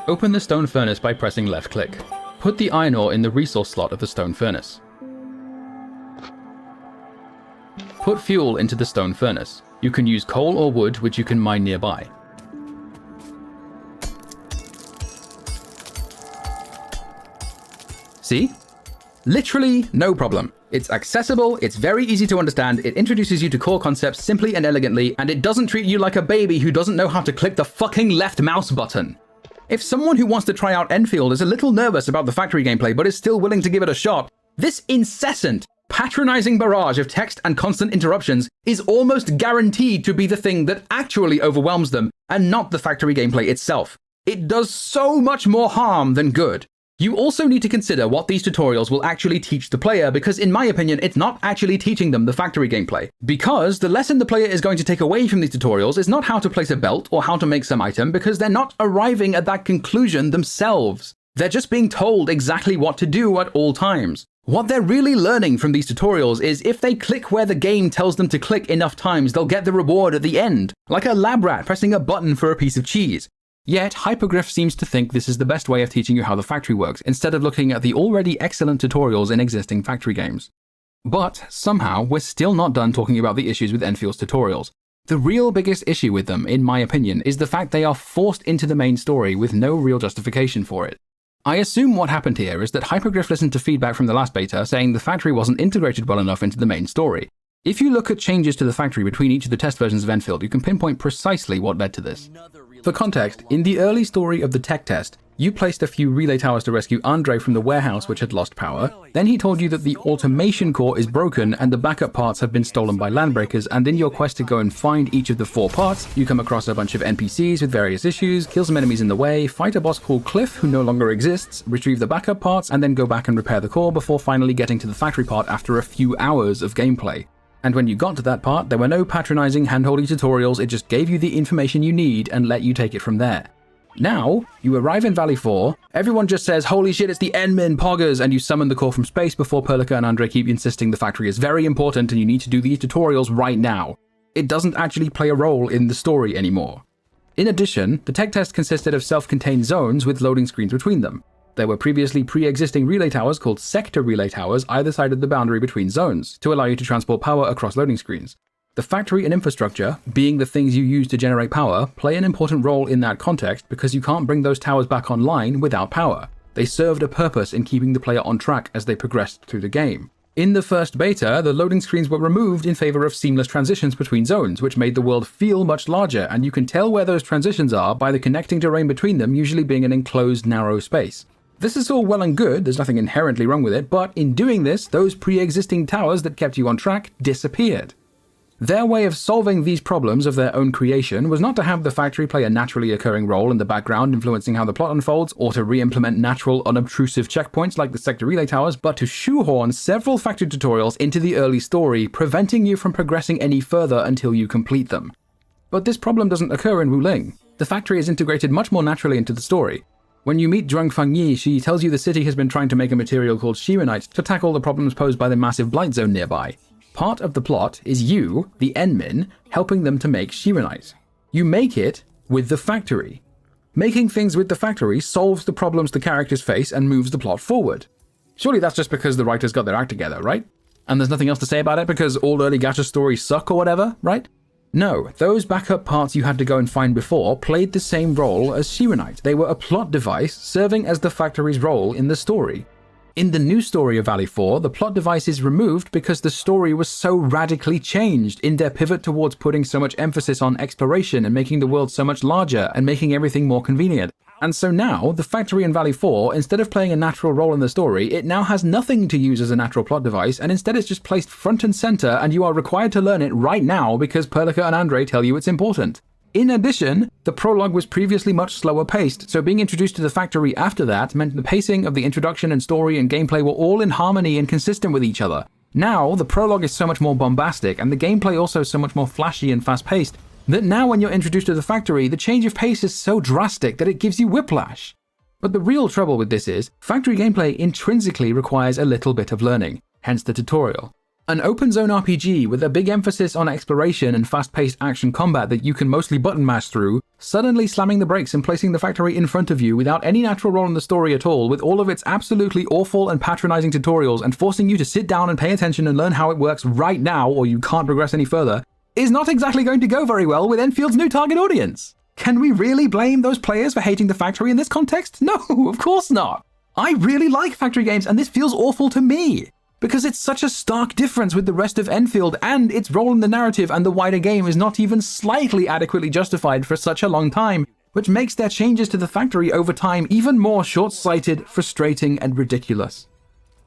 Speaker 1: Open the stone furnace by pressing left click. Put the iron ore in the resource slot of the stone furnace. Put fuel into the stone furnace. You can use coal or wood, which you can mine nearby. See? Literally no problem. It's accessible, it's very easy to understand, it introduces you to core concepts simply and elegantly, and it doesn't treat you like a baby who doesn't know how to click the fucking left mouse button. If someone who wants to try out Endfield is a little nervous about the factory gameplay but is still willing to give it a shot, this incessant, patronizing barrage of text and constant interruptions is almost guaranteed to be the thing that actually overwhelms them, and not the factory gameplay itself. It does so much more harm than good. You also need to consider what these tutorials will actually teach the player, because in my opinion, it's not actually teaching them the factory gameplay. Because the lesson the player is going to take away from these tutorials is not how to place a belt or how to make some item, because they're not arriving at that conclusion themselves. They're just being told exactly what to do at all times. What they're really learning from these tutorials is if they click where the game tells them to click enough times, they'll get the reward at the end, like a lab rat pressing a button for a piece of cheese. Yet, Hypergriff seems to think this is the best way of teaching you how the factory works, instead of looking at the already excellent tutorials in existing factory games. But somehow, we're still not done talking about the issues with Enfield's tutorials. The real biggest issue with them, in my opinion, is the fact they are forced into the main story with no real justification for it. I assume what happened here is that Hypergriff listened to feedback from the last beta saying the factory wasn't integrated well enough into the main story. If you look at changes to the factory between each of the test versions of Endfield, you can pinpoint precisely what led to this. For context, in the early story of the tech test, you placed a few relay towers to rescue Andre from the warehouse which had lost power. Then he told you that the automation core is broken and the backup parts have been stolen by landbreakers, and in your quest to go and find each of the 4 parts, you come across a bunch of NPCs with various issues, kill some enemies in the way, fight a boss called Cliff who no longer exists, retrieve the backup parts, and then go back and repair the core before finally getting to the factory part after a few hours of gameplay. And when you got to that part, there were no patronizing hand-holding tutorials, it just gave you the information you need and let you take it from there. Now, you arrive in Valley 4, everyone just says, holy shit, it's the Enmin Poggers, and you summon the core from space before Perlica and Andre keep insisting the factory is very important and you need to do these tutorials right now. It doesn't actually play a role in the story anymore. In addition, the tech test consisted of self-contained zones with loading screens between them. There were previously pre-existing relay towers called sector relay towers either side of the boundary between zones to allow you to transport power across loading screens. The factory and infrastructure, being the things you use to generate power, play an important role in that context because you can't bring those towers back online without power. They served a purpose in keeping the player on track as they progressed through the game. In the first beta, the loading screens were removed in favor of seamless transitions between zones, which made the world feel much larger, and you can tell where those transitions are by the connecting terrain between them usually being an enclosed, narrow space. This is all well and good, there's nothing inherently wrong with it, but in doing this, those pre-existing towers that kept you on track disappeared. Their way of solving these problems of their own creation was not to have the factory play a naturally occurring role in the background influencing how the plot unfolds, or to re-implement natural, unobtrusive checkpoints like the sector relay towers, but to shoehorn several factory tutorials into the early story, preventing you from progressing any further until you complete them. But this problem doesn't occur in Wuling. The factory is integrated much more naturally into the story. When you meet Zhuang Fangyi, she tells you the city has been trying to make a material called Shirenite to tackle the problems posed by the massive blight zone nearby. Part of the plot is you, the Enmin, helping them to make Shirenite. You make it with the factory. Making things with the factory solves the problems the characters face and moves the plot forward. Surely that's just because the writers got their act together, right? And there's nothing else to say about it because all early Gacha stories suck or whatever, right? No, those backup parts you had to go and find before played the same role as Shirenite. They were a plot device serving as the factory's role in the story. In the new story of Valley 4, the plot device is removed because the story was so radically changed in their pivot towards putting so much emphasis on exploration and making the world so much larger and making everything more convenient. And so now, the factory in Valley 4, instead of playing a natural role in the story, it now has nothing to use as a natural plot device, and instead it's just placed front and center and you are required to learn it right now because Perlica and Andre tell you it's important. In addition, the prologue was previously much slower paced, so being introduced to the factory after that meant the pacing of the introduction and story and gameplay were all in harmony and consistent with each other. Now, the prologue is so much more bombastic, and the gameplay also so much more flashy and fast-paced, that now when you're introduced to the factory, the change of pace is so drastic that it gives you whiplash. But the real trouble with this is, factory gameplay intrinsically requires a little bit of learning, hence the tutorial. An open zone RPG with a big emphasis on exploration and fast-paced action combat that you can mostly button mash through, suddenly slamming the brakes and placing the factory in front of you without any natural role in the story at all, with all of its absolutely awful and patronizing tutorials and forcing you to sit down and pay attention and learn how it works right now or you can't progress any further, is not exactly going to go very well with Enfield's new target audience. Can we really blame those players for hating the factory in this context? No, of course not. I really like factory games and this feels awful to me. Because it's such a stark difference with the rest of Endfield, and its role in the narrative and the wider game is not even slightly adequately justified for such a long time, which makes their changes to the factory over time even more short-sighted, frustrating, and ridiculous.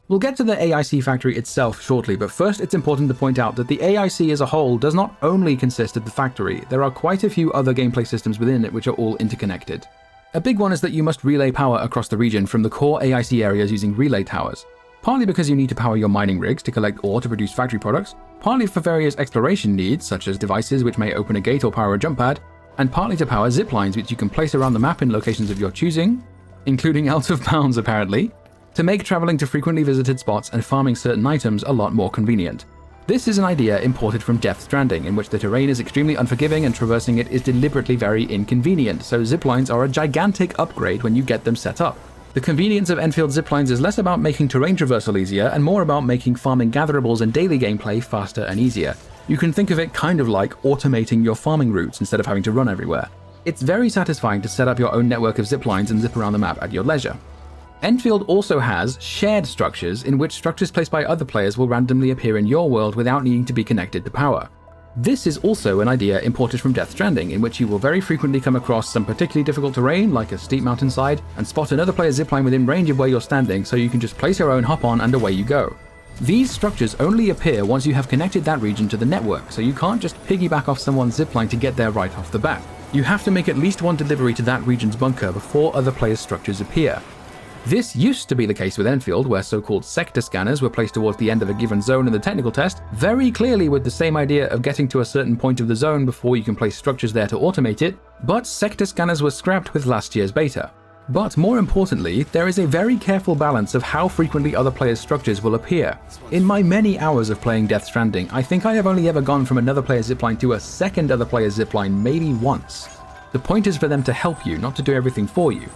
Speaker 1: We'll get to the AIC factory itself shortly, but first it's important to point out that the AIC as a whole does not only consist of the factory, there are quite a few other gameplay systems within it which are all interconnected. A big one is that you must relay power across the region from the core AIC areas using relay towers. Partly because you need to power your mining rigs to collect ore to produce factory products, partly for various exploration needs, such as devices which may open a gate or power a jump pad, and partly to power zip lines which you can place around the map in locations of your choosing, including out of bounds apparently, to make traveling to frequently visited spots and farming certain items a lot more convenient. This is an idea imported from Death Stranding, in which the terrain is extremely unforgiving and traversing it is deliberately very inconvenient, so zip lines are a gigantic upgrade when you get them set up. The convenience of Enfield ziplines is less about making terrain traversal easier and more about making farming gatherables and daily gameplay faster and easier. You can think of it kind of like automating your farming routes instead of having to run everywhere. It's very satisfying to set up your own network of ziplines and zip around the map at your leisure. Endfield also has shared structures in which structures placed by other players will randomly appear in your world without needing to be connected to power. This is also an idea imported from Death Stranding, in which you will very frequently come across some particularly difficult terrain, like a steep mountainside, and spot another player's zipline within range of where you're standing, so you can just place your own hop on and away you go. These structures only appear once you have connected that region to the network, so you can't just piggyback off someone's zipline to get there right off the bat. You have to make at least one delivery to that region's bunker before other players' structures appear. This used to be the case with Endfield, where so-called sector scanners were placed towards the end of a given zone in the technical test, very clearly with the same idea of getting to a certain point of the zone before you can place structures there to automate it, but sector scanners were scrapped with last year's beta. But more importantly, there is a very careful balance of how frequently other players' structures will appear. In my many hours of playing Death Stranding, I think I have only ever gone from another player's zipline to a second other player's zipline maybe once. The point is for them to help you, not to do everything for you.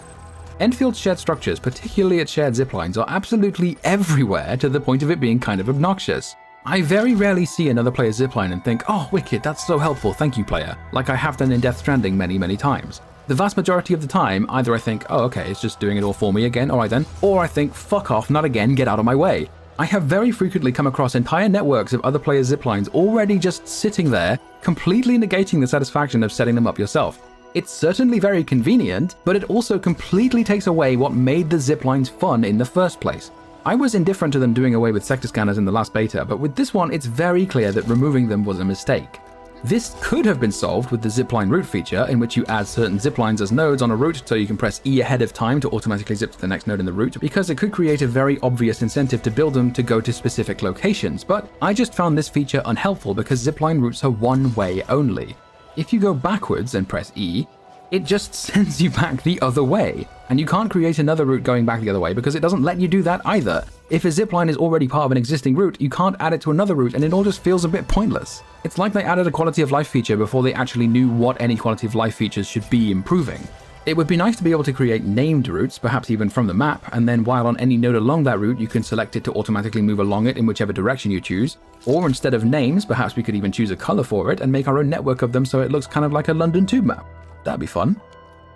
Speaker 1: Enfield's shared structures, particularly its shared ziplines, are absolutely everywhere to the point of it being kind of obnoxious. I very rarely see another player's zipline and think, oh wicked, that's so helpful, thank you player, like I have done in Death Stranding many times. The vast majority of the time, either I think, oh okay, it's just doing it all for me again, alright then, or I think, fuck off, not again, get out of my way. I have very frequently come across entire networks of other players' ziplines already just sitting there, completely negating the satisfaction of setting them up yourself. It's certainly very convenient, but it also completely takes away what made the ziplines fun in the first place. I was indifferent to them doing away with sector scanners in the last beta, but with this one it's very clear that removing them was a mistake. This could have been solved with the zipline route feature, in which you add certain ziplines as nodes on a route so you can press E ahead of time to automatically zip to the next node in the route, because it could create a very obvious incentive to build them to go to specific locations, but I just found this feature unhelpful because zipline routes are one way only. If you go backwards and press E, it just sends you back the other way, and you can't create another route going back the other way because it doesn't let you do that either. If a zipline is already part of an existing route, you can't add it to another route and it all just feels a bit pointless. It's like they added a quality of life feature before they actually knew what any quality of life features should be improving. It would be nice to be able to create named routes, perhaps even from the map, and then while on any node along that route you can select it to automatically move along it in whichever direction you choose. Or instead of names, perhaps we could even choose a color for it and make our own network of them so it looks kind of like a London tube map. That'd be fun.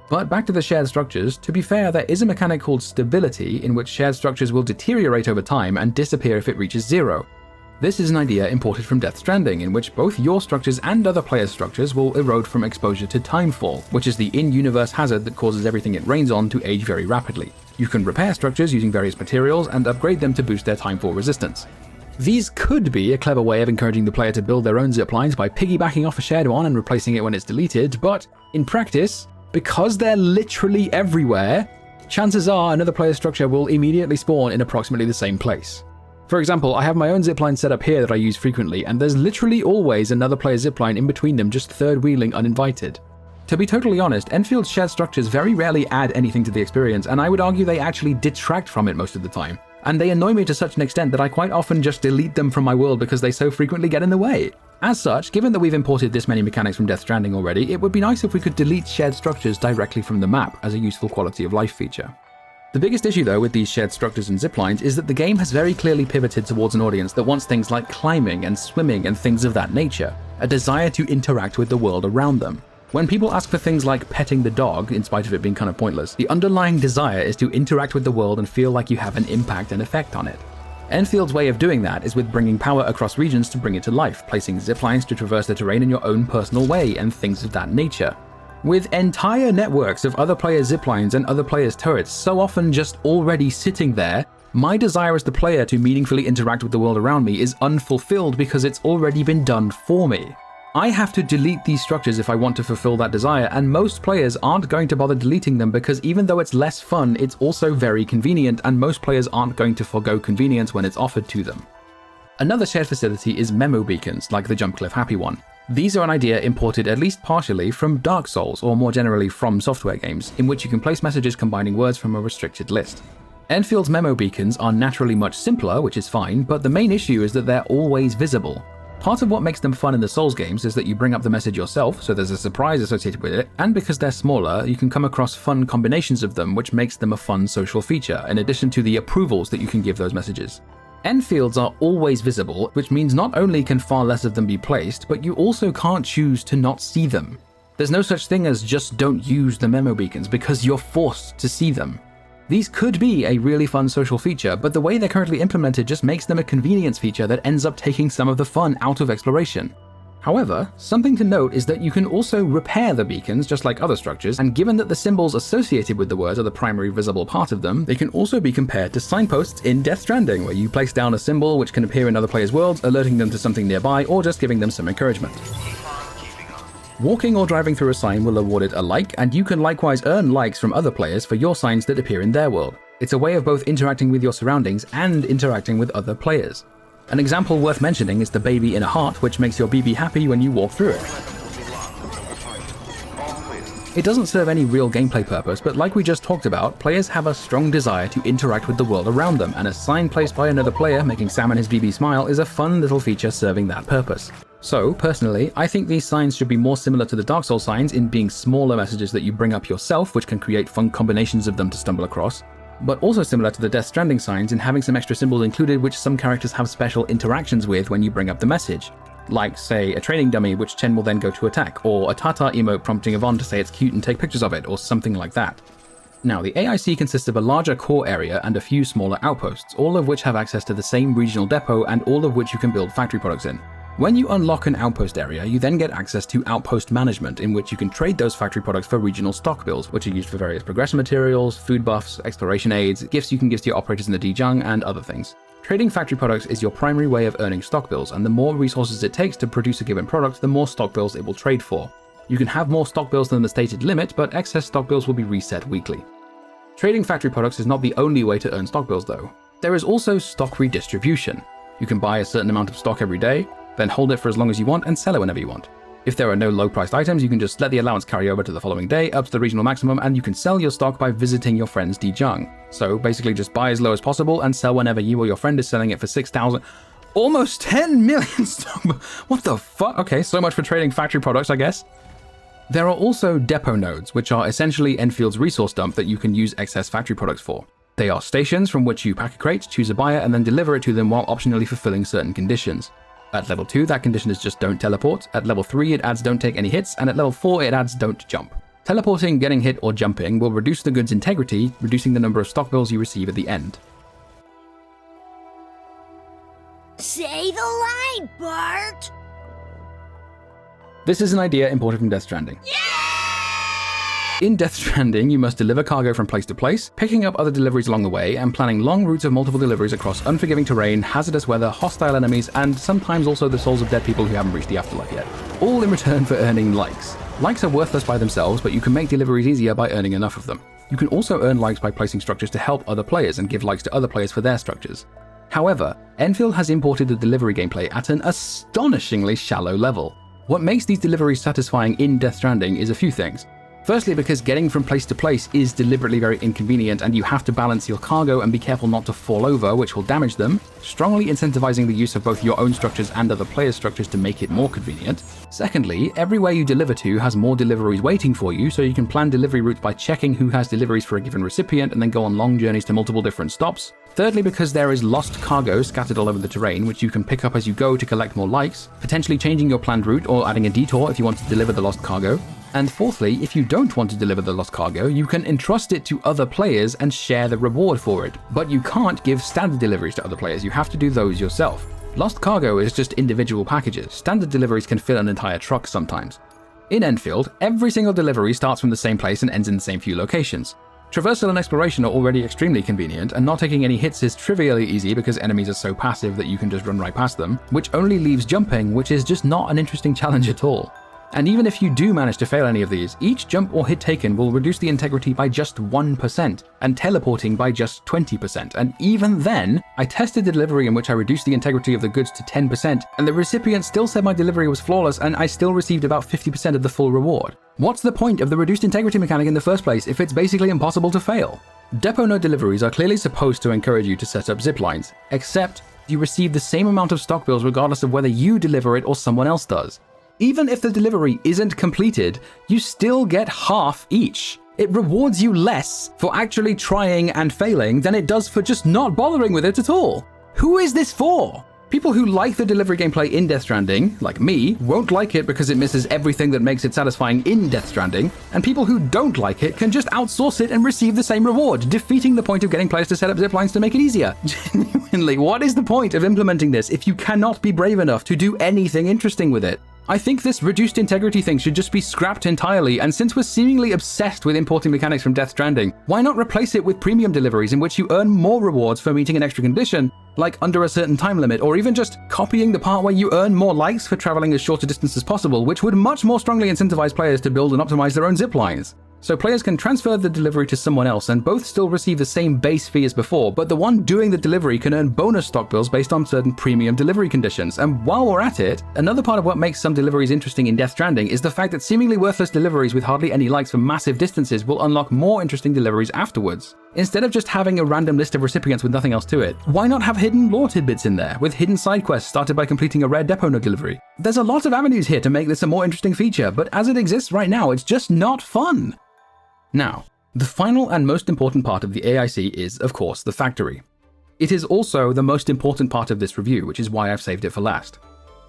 Speaker 1: But back to the shared structures, to be fair, there is a mechanic called stability in which shared structures will deteriorate over time and disappear if it reaches 0. This is an idea imported from Death Stranding, in which both your structures and other players' structures will erode from exposure to timefall, which is the in-universe hazard that causes everything it rains on to age very rapidly. You can repair structures using various materials and upgrade them to boost their timefall resistance. These could be a clever way of encouraging the player to build their own ziplines by piggybacking off a shared one and replacing it when it's deleted, but in practice, because they're literally everywhere, chances are another player's structure will immediately spawn in approximately the same place. For example, I have my own zipline set up here that I use frequently, and there's literally always another player's zipline in between them just third-wheeling uninvited. To be totally honest, Enfield's shared structures very rarely add anything to the experience, and I would argue they actually detract from it most of the time. And they annoy me to such an extent that I quite often just delete them from my world because they so frequently get in the way. As such, given that we've imported this many mechanics from Death Stranding already, it would be nice if we could delete shared structures directly from the map as a useful quality of life feature. The biggest issue though with these shared structures and ziplines is that the game has very clearly pivoted towards an audience that wants things like climbing and swimming and things of that nature, a desire to interact with the world around them. When people ask for things like petting the dog, in spite of it being kind of pointless, the underlying desire is to interact with the world and feel like you have an impact and effect on it. Enfield's way of doing that is with bringing power across regions to bring it to life, placing ziplines to traverse the terrain in your own personal way, and things of that nature. With entire networks of other players' ziplines and other players' turrets so often just already sitting there, my desire as the player to meaningfully interact with the world around me is unfulfilled because it's already been done for me. I have to delete these structures if I want to fulfill that desire, and most players aren't going to bother deleting them because even though it's less fun, it's also very convenient, and most players aren't going to forgo convenience when it's offered to them. Another shared facility is memo beacons, like the Jump Cliff Happy one. These are an idea imported at least partially from Dark Souls, or more generally from software games, in which you can place messages combining words from a restricted list. Enfield's memo beacons are naturally much simpler, which is fine, but the main issue is that they're always visible. Part of what makes them fun in the Souls games is that you bring up the message yourself, so there's a surprise associated with it, and because they're smaller, you can come across fun combinations of them, which makes them a fun social feature, in addition to the approvals that you can give those messages. Endfields are always visible, which means not only can far less of them be placed, but you also can't choose to not see them. There's no such thing as just don't use the memo beacons, because you're forced to see them. These could be a really fun social feature, but the way they're currently implemented just makes them a convenience feature that ends up taking some of the fun out of exploration. However, something to note is that you can also repair the beacons just like other structures, and given that the symbols associated with the words are the primary visible part of them, they can also be compared to signposts in Death Stranding, where you place down a symbol which can appear in other players' worlds, alerting them to something nearby or just giving them some encouragement. Walking or driving through a sign will award it a like, and you can likewise earn likes from other players for your signs that appear in their world. It's a way of both interacting with your surroundings and interacting with other players. An example worth mentioning is the baby in a heart, which makes your BB happy when you walk through it. It doesn't serve any real gameplay purpose, but like we just talked about, players have a strong desire to interact with the world around them, and a sign placed by another player making Sam and his BB smile is a fun little feature serving that purpose. So, personally, I think these signs should be more similar to the Dark Souls signs in being smaller messages that you bring up yourself, which can create fun combinations of them to stumble across, but also similar to the Death Stranding signs in having some extra symbols included which some characters have special interactions with when you bring up the message. Like, say, a training dummy which Chen will then go to attack, or a Tata emote prompting Yvonne to say it's cute and take pictures of it, or something like that. Now, the AIC consists of a larger core area and a few smaller outposts, all of which have access to the same regional depot and all of which you can build factory products in. When you unlock an outpost area, you then get access to outpost management, in which you can trade those factory products for regional stock bills, which are used for various progression materials, food buffs, exploration aids, gifts you can give to your operators in the Dijang, and other things. Trading factory products is your primary way of earning stock bills, and the more resources it takes to produce a given product, the more stock bills it will trade for. You can have more stock bills than the stated limit, but excess stock bills will be reset weekly. Trading factory products is not the only way to earn stock bills though. There is also stock redistribution. You can buy a certain amount of stock every day, then hold it for as long as you want and sell it whenever you want. If there are no low-priced items, you can just let the allowance carry over to the following day, up to the regional maximum, and you can sell your stock by visiting your friend's Dijang. So basically just buy as low as possible and sell whenever you or your friend is selling it for 6,000... Almost 10 million stock... What the fuck? Okay, so much for trading factory products, I guess. There are also depot nodes, which are essentially Enfield's resource dump that you can use excess factory products for. They are stations from which you pack a crate, choose a buyer, and then deliver it to them while optionally fulfilling certain conditions. At level 2, that condition is just don't teleport, at level 3 it adds don't take any hits, and at level 4 it adds don't jump. Teleporting, getting hit, or jumping will reduce the goods integrity, reducing the number of stock bills you receive at the end.
Speaker 13: Say the line, Bart!
Speaker 1: This is an idea imported from Death Stranding. In Death Stranding, you must deliver cargo from place to place, picking up other deliveries along the way, and planning long routes of multiple deliveries across unforgiving terrain, hazardous weather, hostile enemies, and sometimes also the souls of dead people who haven't reached the afterlife yet. All in return for earning likes. Likes are worthless by themselves, but you can make deliveries easier by earning enough of them. You can also earn likes by placing structures to help other players and give likes to other players for their structures. However, Endfield has imported the delivery gameplay at an astonishingly shallow level. What makes these deliveries satisfying in Death Stranding is a few things. Firstly, because getting from place to place is deliberately very inconvenient and you have to balance your cargo and be careful not to fall over, which will damage them, strongly incentivizing the use of both your own structures and other players' structures to make it more convenient. Secondly, everywhere you deliver to has more deliveries waiting for you, so you can plan delivery routes by checking who has deliveries for a given recipient and then go on long journeys to multiple different stops. Thirdly, because there is lost cargo scattered all over the terrain, which you can pick up as you go to collect more likes, potentially changing your planned route or adding a detour if you want to deliver the lost cargo. And fourthly, if you don't want to deliver the lost cargo, you can entrust it to other players and share the reward for it. But you can't give standard deliveries to other players, you have to do those yourself. Lost cargo is just individual packages. Standard deliveries can fill an entire truck sometimes. In Endfield, every single delivery starts from the same place and ends in the same few locations. Traversal and exploration are already extremely convenient, and not taking any hits is trivially easy because enemies are so passive that you can just run right past them, which only leaves jumping, which is just not an interesting challenge at all. And even if you do manage to fail any of these, each jump or hit taken will reduce the integrity by just 1%, and teleporting by just 20%. And even then, I tested the delivery in which I reduced the integrity of the goods to 10%, and the recipient still said my delivery was flawless, and I still received about 50% of the full reward. What's the point of the reduced integrity mechanic in the first place if it's basically impossible to fail? Depot node deliveries are clearly supposed to encourage you to set up zip lines, except you receive the same amount of stock bills regardless of whether you deliver it or someone else does. Even if the delivery isn't completed, you still get half each. It rewards you less for actually trying and failing than it does for just not bothering with it at all. Who is this for? People who like the delivery gameplay in Death Stranding, like me, won't like it because it misses everything that makes it satisfying in Death Stranding, and people who don't like it can just outsource it and receive the same reward, defeating the point of getting players to set up ziplines to make it easier. Genuinely, what is the point of implementing this if you cannot be brave enough to do anything interesting with it? I think this reduced integrity thing should just be scrapped entirely, and since we're seemingly obsessed with importing mechanics from Death Stranding, why not replace it with premium deliveries in which you earn more rewards for meeting an extra condition, like under a certain time limit, or even just copying the part where you earn more likes for traveling as short a distance as possible, which would much more strongly incentivize players to build and optimize their own zip lines. So players can transfer the delivery to someone else and both still receive the same base fee as before, but the one doing the delivery can earn bonus stock bills based on certain premium delivery conditions. And while we're at it, another part of what makes some deliveries interesting in Death Stranding is the fact that seemingly worthless deliveries with hardly any likes for massive distances will unlock more interesting deliveries afterwards. Instead of just having a random list of recipients with nothing else to it, why not have hidden lore tidbits in there, with hidden side quests started by completing a rare depot node delivery? There's a lot of avenues here to make this a more interesting feature, but as it exists right now, it's just not fun. Now, the final and most important part of the AIC is, of course, the factory. It is also the most important part of this review, which is why I've saved it for last.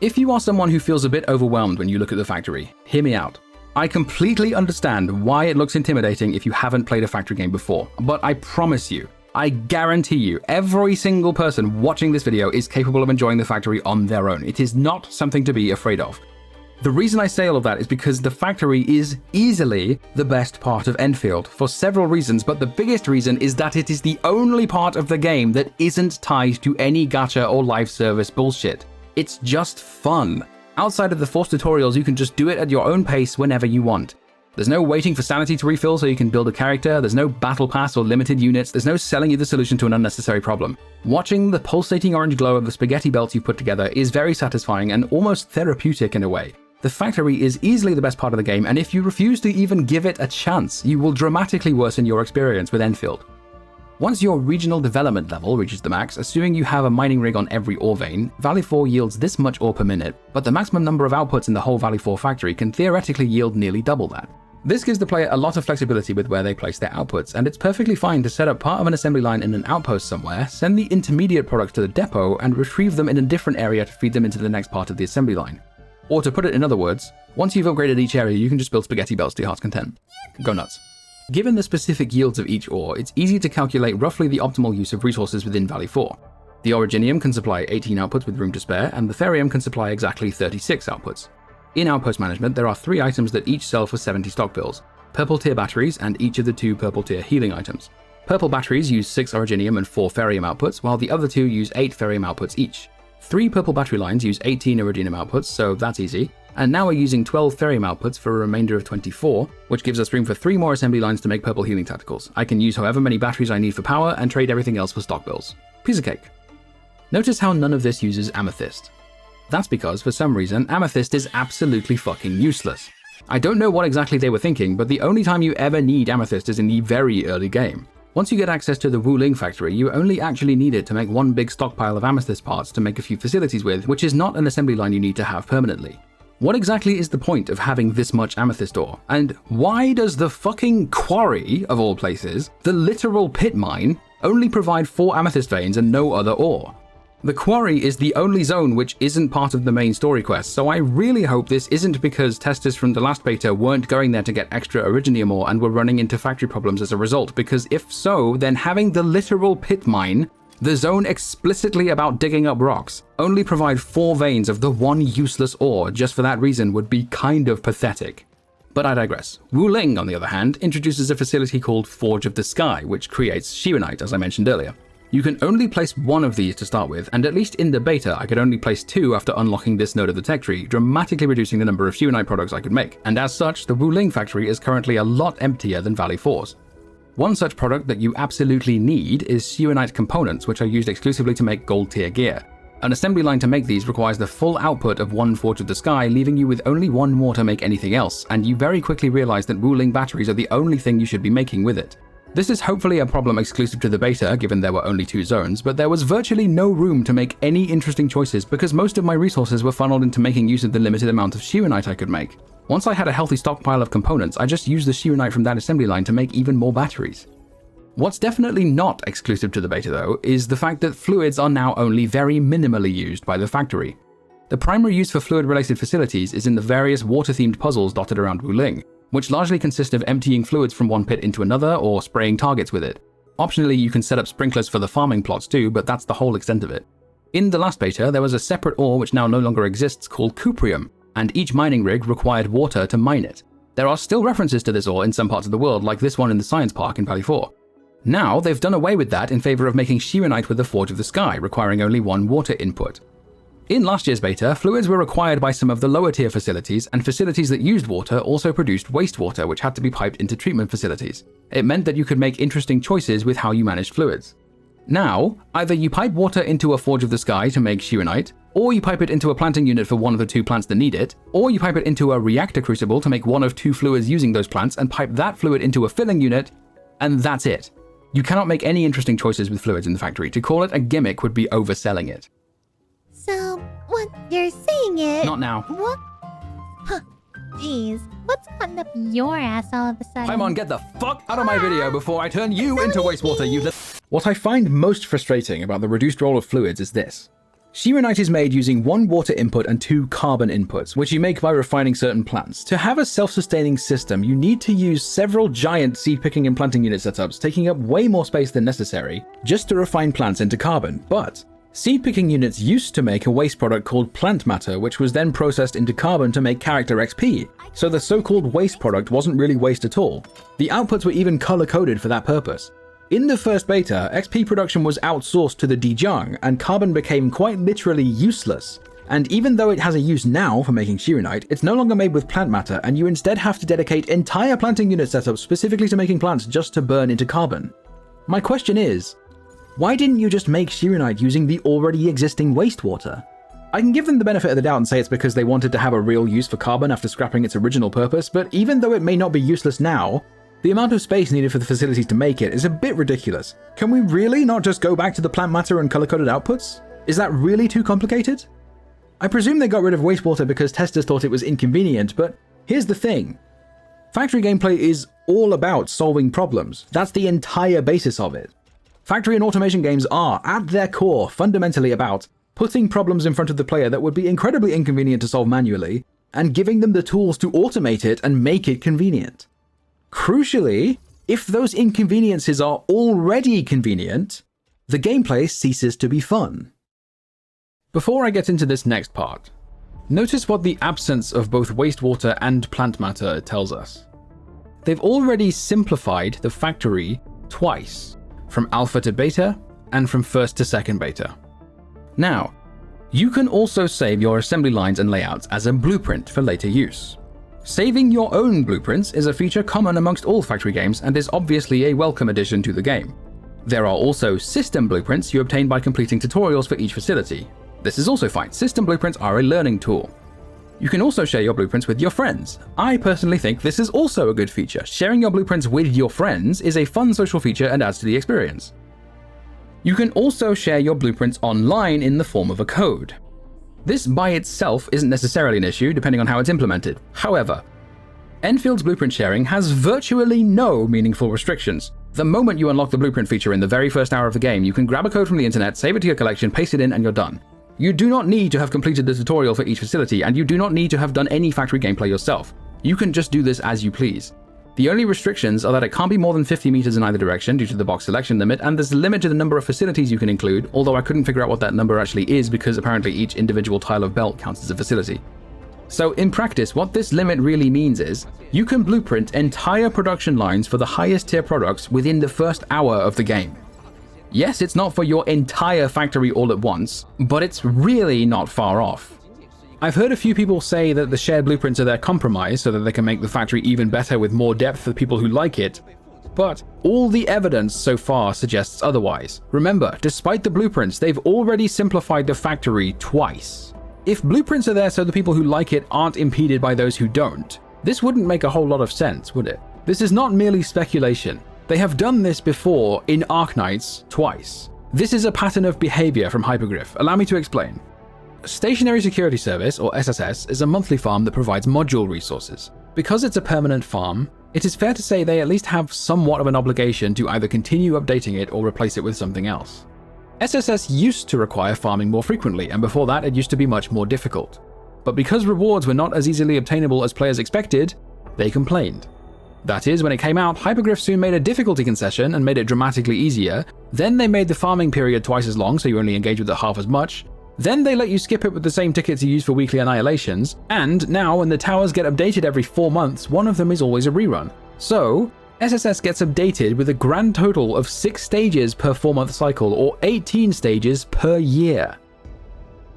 Speaker 1: If you are someone who feels a bit overwhelmed when you look at the factory, hear me out. I completely understand why it looks intimidating if you haven't played a factory game before, but I promise you, I guarantee you, every single person watching this video is capable of enjoying the factory on their own. It is not something to be afraid of. The reason I say all of that is because the factory is easily the best part of Endfield for several reasons, but the biggest reason is that it is the only part of the game that isn't tied to any gacha or live service bullshit. It's just fun. Outside of the forced tutorials, you can just do it at your own pace whenever you want. There's no waiting for sanity to refill so you can build a character, there's no battle pass or limited units, there's no selling you the solution to an unnecessary problem. Watching the pulsating orange glow of the spaghetti belts you put together is very satisfying and almost therapeutic in a way. The factory is easily the best part of the game, and if you refuse to even give it a chance, you will dramatically worsen your experience with Endfield. Once your regional development level reaches the max, assuming you have a mining rig on every ore vein, Valley 4 yields this much ore per minute, but the maximum number of outputs in the whole Valley 4 factory can theoretically yield nearly double that. This gives the player a lot of flexibility with where they place their outputs, and it's perfectly fine to set up part of an assembly line in an outpost somewhere, send the intermediate products to the depot, and retrieve them in a different area to feed them into the next part of the assembly line. Or to put it in other words, once you've upgraded each area, you can just build spaghetti belts to your heart's content. Go nuts. Given the specific yields of each ore, it's easy to calculate roughly the optimal use of resources within Valley 4. The Originium can supply 18 outputs with room to spare, and the Therium can supply exactly 36 outputs. In Outpost Management, there are 3 items that each sell for 70 stock bills: purple tier batteries and each of the 2 purple tier healing items. Purple batteries use 6 Originium and 4 Therium outputs, while the other 2 use 8 Therium outputs each. 3 purple battery lines use 18 Iridium outputs, so that's easy, and now we're using 12 Therium outputs for a remainder of 24, which gives us room for 3 more assembly lines to make purple healing tacticals. I can use however many batteries I need for power and trade everything else for stock bills. Piece of cake. Notice how none of this uses Amethyst. That's because, for some reason, Amethyst is absolutely fucking useless. I don't know what exactly they were thinking, but the only time you ever need Amethyst is in the very early game. Once you get access to the Wuling factory, you only actually need it to make one big stockpile of Amethyst parts to make a few facilities with, which is not an assembly line you need to have permanently. What exactly is the point of having this much Amethyst ore? And why does the fucking quarry, of all places, the literal pit mine, only provide 4 Amethyst veins and no other ore? The quarry is the only zone which isn't part of the main story quest, so I really hope this isn't because testers from the last beta weren't going there to get extra Originium ore and were running into factory problems as a result, because if so, then having the literal pit mine, the zone explicitly about digging up rocks, only provide 4 veins of the one useless ore just for that reason would be kind of pathetic. But I digress. Wuling, on the other hand, introduces a facility called Forge of the Sky, which creates Shiwanite, as I mentioned earlier. You can only place 1 of these to start with, and at least in the beta I could only place 2 after unlocking this node of the tech tree, dramatically reducing the number of Shiwanite products I could make, and as such, the Wuling factory is currently a lot emptier than Valley 4's. One such product that you absolutely need is Shiwanite components, which are used exclusively to make gold tier gear. An assembly line to make these requires the full output of 1 Forge of the Sky, leaving you with only 1 more to make anything else, and you very quickly realize that Wuling batteries are the only thing you should be making with it. This is hopefully a problem exclusive to the beta, given there were only 2 zones, but there was virtually no room to make any interesting choices because most of my resources were funneled into making use of the limited amount of Sheeranite I could make. Once I had a healthy stockpile of components, I just used the Sheeranite from that assembly line to make even more batteries. What's definitely not exclusive to the beta though, is the fact that fluids are now only very minimally used by the factory. The primary use for fluid-related facilities is in the various water-themed puzzles dotted around Wuling, which largely consist of emptying fluids from one pit into another or spraying targets with it. Optionally, you can set up sprinklers for the farming plots too, but that's the whole extent of it. In the last beta, there was a separate ore which now no longer exists called cuprium, and each mining rig required water to mine it. There are still references to this ore in some parts of the world, like this one in the Science Park in Valley 4. Now, they've done away with that in favor of making Sheeranite with the Forge of the Sky, requiring only 1 water input. In last year's beta, fluids were required by some of the lower tier facilities, and facilities that used water also produced wastewater which had to be piped into treatment facilities. It meant that you could make interesting choices with how you managed fluids. Now, either you pipe water into a Forge of the Sky to make Sheeranite, or you pipe it into a planting unit for one of the 2 plants that need it, or you pipe it into a reactor crucible to make one of 2 fluids using those plants and pipe that fluid into a filling unit, and that's it. You cannot make any interesting choices with fluids in the factory. To call it a gimmick would be overselling it.
Speaker 3: So, what you're saying is...
Speaker 1: Not now.
Speaker 3: What? Huh. Jeez, what's gotten up your ass all of a sudden?
Speaker 1: Paimon, get the fuck out of my video before I turn you into wastewater, you What I find most frustrating about the reduced role of fluids is this. Sheeranite is made using 1 water input and 2 carbon inputs, which you make by refining certain plants. To have a self-sustaining system, you need to use several giant seed picking and planting unit setups, taking up way more space than necessary, just to refine plants into carbon. But seed picking units used to make a waste product called plant matter, which was then processed into carbon to make character XP, so the so-called waste product wasn't really waste at all. The outputs were even color-coded for that purpose. In the first beta, XP production was outsourced to the Dijang, and carbon became quite literally useless. And even though it has a use now for making Sheeranite, it's no longer made with plant matter, and you instead have to dedicate entire planting unit setups specifically to making plants just to burn into carbon. My question is, why didn't you just make Sheeranite using the already existing wastewater? I can give them the benefit of the doubt and say it's because they wanted to have a real use for carbon after scrapping its original purpose, but even though it may not be useless now, the amount of space needed for the facilities to make it is a bit ridiculous. Can we really not just go back to the plant matter and color-coded outputs? Is that really too complicated? I presume they got rid of wastewater because testers thought it was inconvenient, but here's the thing. Factory gameplay is all about solving problems. That's the entire basis of it. Factory and automation games are, at their core, fundamentally about putting problems in front of the player that would be incredibly inconvenient to solve manually, and giving them the tools to automate it and make it convenient. Crucially, if those inconveniences are already convenient, the gameplay ceases to be fun. Before I get into this next part, notice what the absence of both wastewater and plant matter tells us. They've already simplified the factory twice, from alpha to beta, and from first to second beta. Now, you can also save your assembly lines and layouts as a blueprint for later use. Saving your own blueprints is a feature common amongst all factory games and is obviously a welcome addition to the game. There are also system blueprints you obtain by completing tutorials for each facility. This is also fine. System blueprints are a learning tool. You can also share your blueprints with your friends. I personally think this is also a good feature. Sharing your blueprints with your friends is a fun social feature and adds to the experience. You can also share your blueprints online in the form of a code. This by itself isn't necessarily an issue, depending on how it's implemented. However, Enfield's blueprint sharing has virtually no meaningful restrictions. The moment you unlock the blueprint feature in the very first hour of the game, you can grab a code from the internet, save it to your collection, paste it in, and you're done. You do not need to have completed the tutorial for each facility, and you do not need to have done any factory gameplay yourself. You can just do this as you please. The only restrictions are that it can't be more than 50 meters in either direction due to the box selection limit, and there's a limit to the number of facilities you can include, although I couldn't figure out what that number actually is because apparently each individual tile of belt counts as a facility. So in practice, what this limit really means is, you can blueprint entire production lines for the highest tier products within the first hour of the game. Yes, it's not for your entire factory all at once, but it's really not far off. I've heard a few people say that the shared blueprints are their compromise so that they can make the factory even better with more depth for people who like it, but all the evidence so far suggests otherwise. Remember, despite the blueprints, they've already simplified the factory twice. If blueprints are there so the people who like it aren't impeded by those who don't, this wouldn't make a whole lot of sense, would it? This is not merely speculation. They have done this before in Arknights twice. This is a pattern of behavior from Hypogryph. Allow me to explain. Stationary Security Service, or SSS, is a monthly farm that provides module resources. Because it's a permanent farm, it is fair to say they at least have somewhat of an obligation to either continue updating it or replace it with something else. SSS used to require farming more frequently, and before that it used to be much more difficult. But because rewards were not as easily obtainable as players expected, they complained. That is, when it came out, Hypogryph soon made a difficulty concession and made it dramatically easier. Then they made the farming period twice as long, so you only engage with it half as much. Then they let you skip it with the same tickets you use for weekly annihilations. And now when the towers get updated every 4 months, one of them is always a rerun. So SSS gets updated with a grand total of 6 stages per 4-month cycle, or 18 stages per year.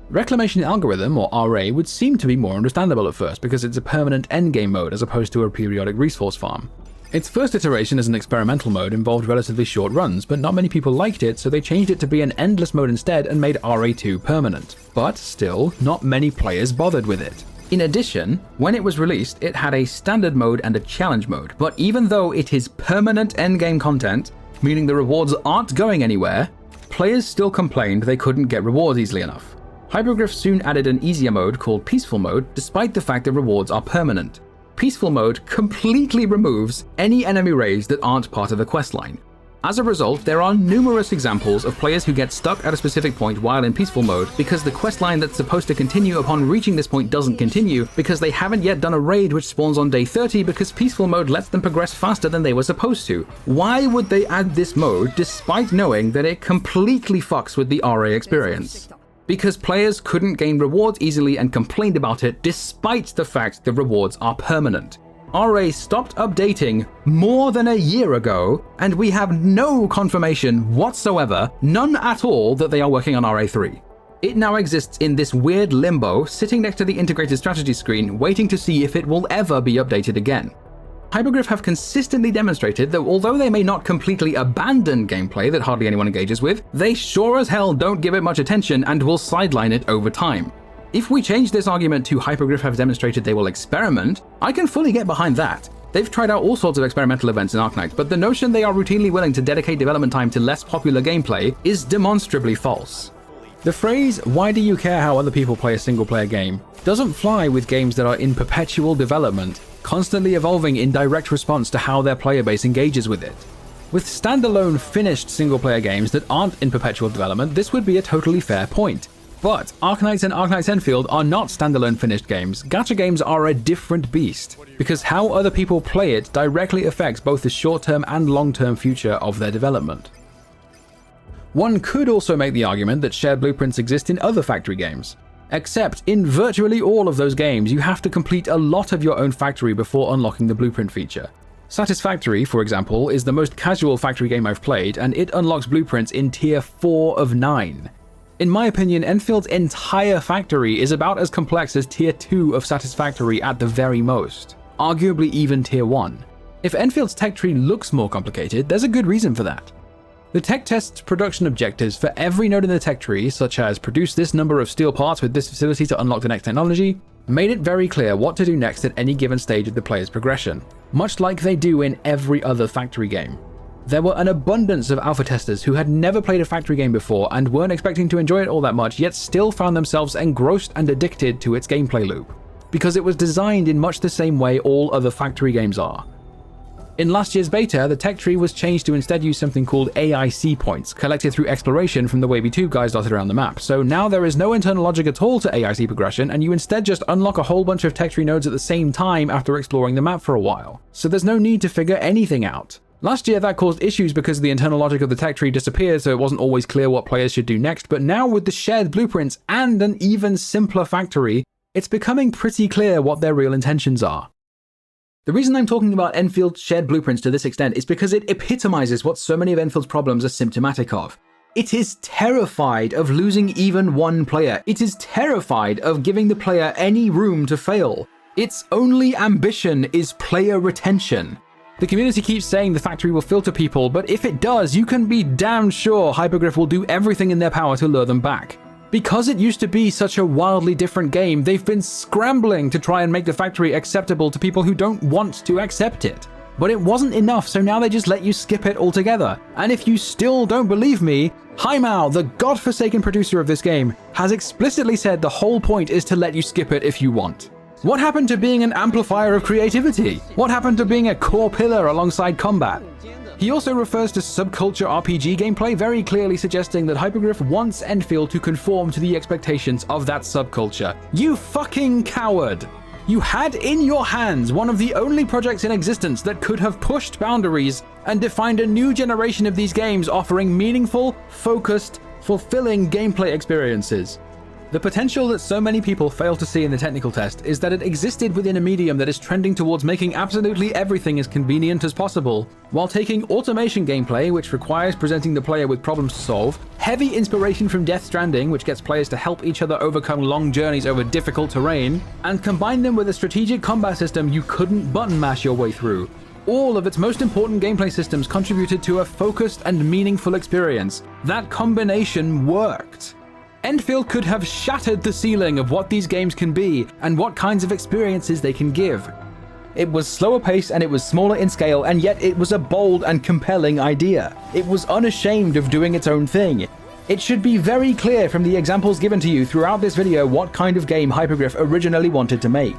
Speaker 1: Reclamation Algorithm, or RA, would seem to be more understandable at first because it's a permanent endgame mode as opposed to a periodic resource farm. Its first iteration as an experimental mode involved relatively short runs, but not many people liked it, so they changed it to be an endless mode instead and made RA2 permanent. But still, not many players bothered with it. In addition, when it was released, it had a standard mode and a challenge mode, but even though it is permanent endgame content, meaning the rewards aren't going anywhere, players still complained they couldn't get rewards easily enough. Hypogryph soon added an easier mode called Peaceful Mode, despite the fact that rewards are permanent. Peaceful Mode completely removes any enemy raids that aren't part of the questline. As a result, there are numerous examples of players who get stuck at a specific point while in Peaceful Mode because the questline that's supposed to continue upon reaching this point doesn't continue because they haven't yet done a raid which spawns on day 30 because Peaceful Mode lets them progress faster than they were supposed to. Why would they add this mode despite knowing that it completely fucks with the RA experience? Because players couldn't gain rewards easily and complained about it despite the fact the rewards are permanent. RA stopped updating more than a year ago, and we have no confirmation whatsoever, none at all, that they are working on RA3. It now exists in this weird limbo, sitting next to the integrated strategy screen, waiting to see if it will ever be updated again. Hypogryph have consistently demonstrated that although they may not completely abandon gameplay that hardly anyone engages with, they sure as hell don't give it much attention and will sideline it over time. If we change this argument to Hypogryph have demonstrated they will experiment, I can fully get behind that. They've tried out all sorts of experimental events in Arknights, but the notion they are routinely willing to dedicate development time to less popular gameplay is demonstrably false. The phrase, "why do you care how other people play a single-player game?" doesn't fly with games that are in perpetual development, constantly evolving in direct response to how their player base engages with it. With standalone finished single-player games that aren't in perpetual development, this would be a totally fair point. But Arknights and Arknights Endfield are not standalone finished games. Gacha games are a different beast, because how other people play it directly affects both the short-term and long-term future of their development. One could also make the argument that shared blueprints exist in other factory games. Except in virtually all of those games, you have to complete a lot of your own factory before unlocking the blueprint feature. Satisfactory, for example, is the most casual factory game I've played, and it unlocks blueprints in tier 4 of 9. In my opinion, Enfield's entire factory is about as complex as tier 2 of Satisfactory at the very most, arguably even tier 1. If Enfield's tech tree looks more complicated, there's a good reason for that. The tech tests production objectives for every node in the tech tree, such as produce this number of steel parts with this facility to unlock the next technology, made it very clear what to do next at any given stage of the player's progression, much like they do in every other factory game. There were an abundance of alpha testers who had never played a factory game before and weren't expecting to enjoy it all that much, yet still found themselves engrossed and addicted to its gameplay loop, because it was designed in much the same way all other factory games are. In last year's beta, the tech tree was changed to instead use something called AIC points, collected through exploration from the Wavy2 guys dotted around the map, so now there is no internal logic at all to AIC progression, and you instead just unlock a whole bunch of tech tree nodes at the same time after exploring the map for a while, so there's no need to figure anything out. Last year that caused issues because the internal logic of the tech tree disappeared, so it wasn't always clear what players should do next, but now with the shared blueprints and an even simpler factory, it's becoming pretty clear what their real intentions are. The reason I'm talking about Enfield's shared blueprints to this extent is because it epitomizes what so many of Enfield's problems are symptomatic of. It is terrified of losing even one player. It is terrified of giving the player any room to fail. Its only ambition is player retention. The community keeps saying the factory will filter people, but if it does, you can be damn sure Hypogryph will do everything in their power to lure them back. Because it used to be such a wildly different game, they've been scrambling to try and make the factory acceptable to people who don't want to accept it. But it wasn't enough, so now they just let you skip it altogether. And if you still don't believe me, Paimon, the godforsaken producer of this game, has explicitly said the whole point is to let you skip it if you want. What happened to being an amplifier of creativity? What happened to being a core pillar alongside combat? He also refers to subculture RPG gameplay, very clearly suggesting that Hypergriff wants Endfield to conform to the expectations of that subculture. You fucking coward! You had in your hands one of the only projects in existence that could have pushed boundaries and defined a new generation of these games offering meaningful, focused, fulfilling gameplay experiences. The potential that so many people fail to see in the technical test is that it existed within a medium that is trending towards making absolutely everything as convenient as possible, while taking automation gameplay, which requires presenting the player with problems to solve, heavy inspiration from Death Stranding, which gets players to help each other overcome long journeys over difficult terrain, and combine them with a strategic combat system you couldn't button mash your way through. All of its most important gameplay systems contributed to a focused and meaningful experience. That combination worked. Endfield could have shattered the ceiling of what these games can be and what kinds of experiences they can give. It was slower paced and it was smaller in scale, and yet it was a bold and compelling idea. It was unashamed of doing its own thing. It should be very clear from the examples given to you throughout this video what kind of game Hypergriff originally wanted to make.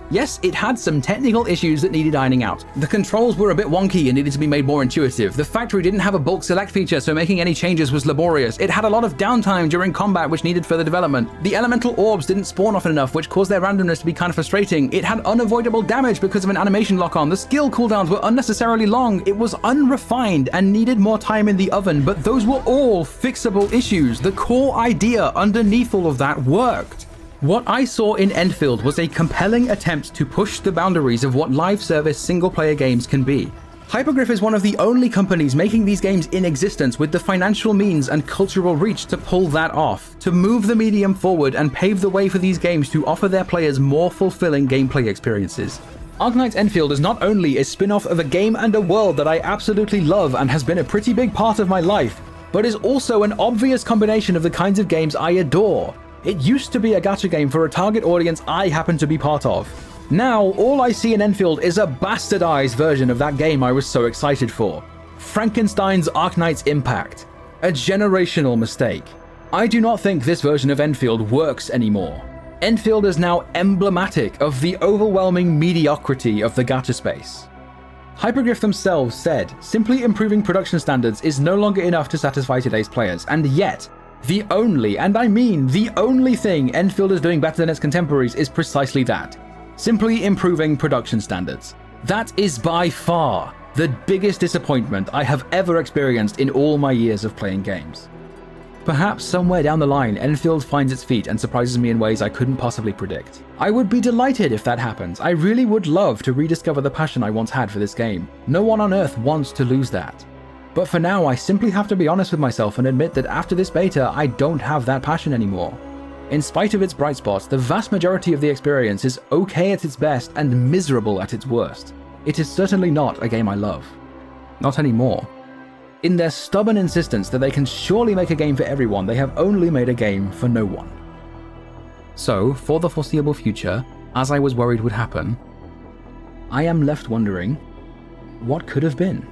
Speaker 1: Yes, it had some technical issues that needed ironing out. The controls were a bit wonky and needed to be made more intuitive. The factory didn't have a bulk select feature, so making any changes was laborious. It had a lot of downtime during combat, which needed further development. The elemental orbs didn't spawn often enough, which caused their randomness to be kind of frustrating. It had unavoidable damage because of an animation lock-on. The skill cooldowns were unnecessarily long. It was unrefined and needed more time in the oven, but those were all fixable issues. The core idea underneath all of that worked. What I saw in Endfield was a compelling attempt to push the boundaries of what live service single-player games can be. Hypergriff is one of the only companies making these games in existence with the financial means and cultural reach to pull that off, to move the medium forward and pave the way for these games to offer their players more fulfilling gameplay experiences. Arknights Endfield is not only a spin-off of a game and a world that I absolutely love and has been a pretty big part of my life, but is also an obvious combination of the kinds of games I adore. It used to be a gacha game for a target audience I happen to be part of. Now, all I see in Endfield is a bastardized version of that game I was so excited for. Frankenstein's Arknights Impact. A generational mistake. I do not think this version of Endfield works anymore. Endfield is now emblematic of the overwhelming mediocrity of the gacha space. Hypergriff themselves said, simply improving production standards is no longer enough to satisfy today's players, and yet, the only, and I mean the only thing Endfield is doing better than its contemporaries is precisely that. Simply improving production standards. That is by far the biggest disappointment I have ever experienced in all my years of playing games. Perhaps somewhere down the line, Endfield finds its feet and surprises me in ways I couldn't possibly predict. I would be delighted if that happens. I really would love to rediscover the passion I once had for this game. No one on Earth wants to lose that. But for now, I simply have to be honest with myself and admit that after this beta, I don't have that passion anymore. In spite of its bright spots, the vast majority of the experience is okay at its best and miserable at its worst. It is certainly not a game I love. Not anymore. In their stubborn insistence that they can surely make a game for everyone, they have only made a game for no one. So, for the foreseeable future, as I was worried would happen, I am left wondering, what could have been?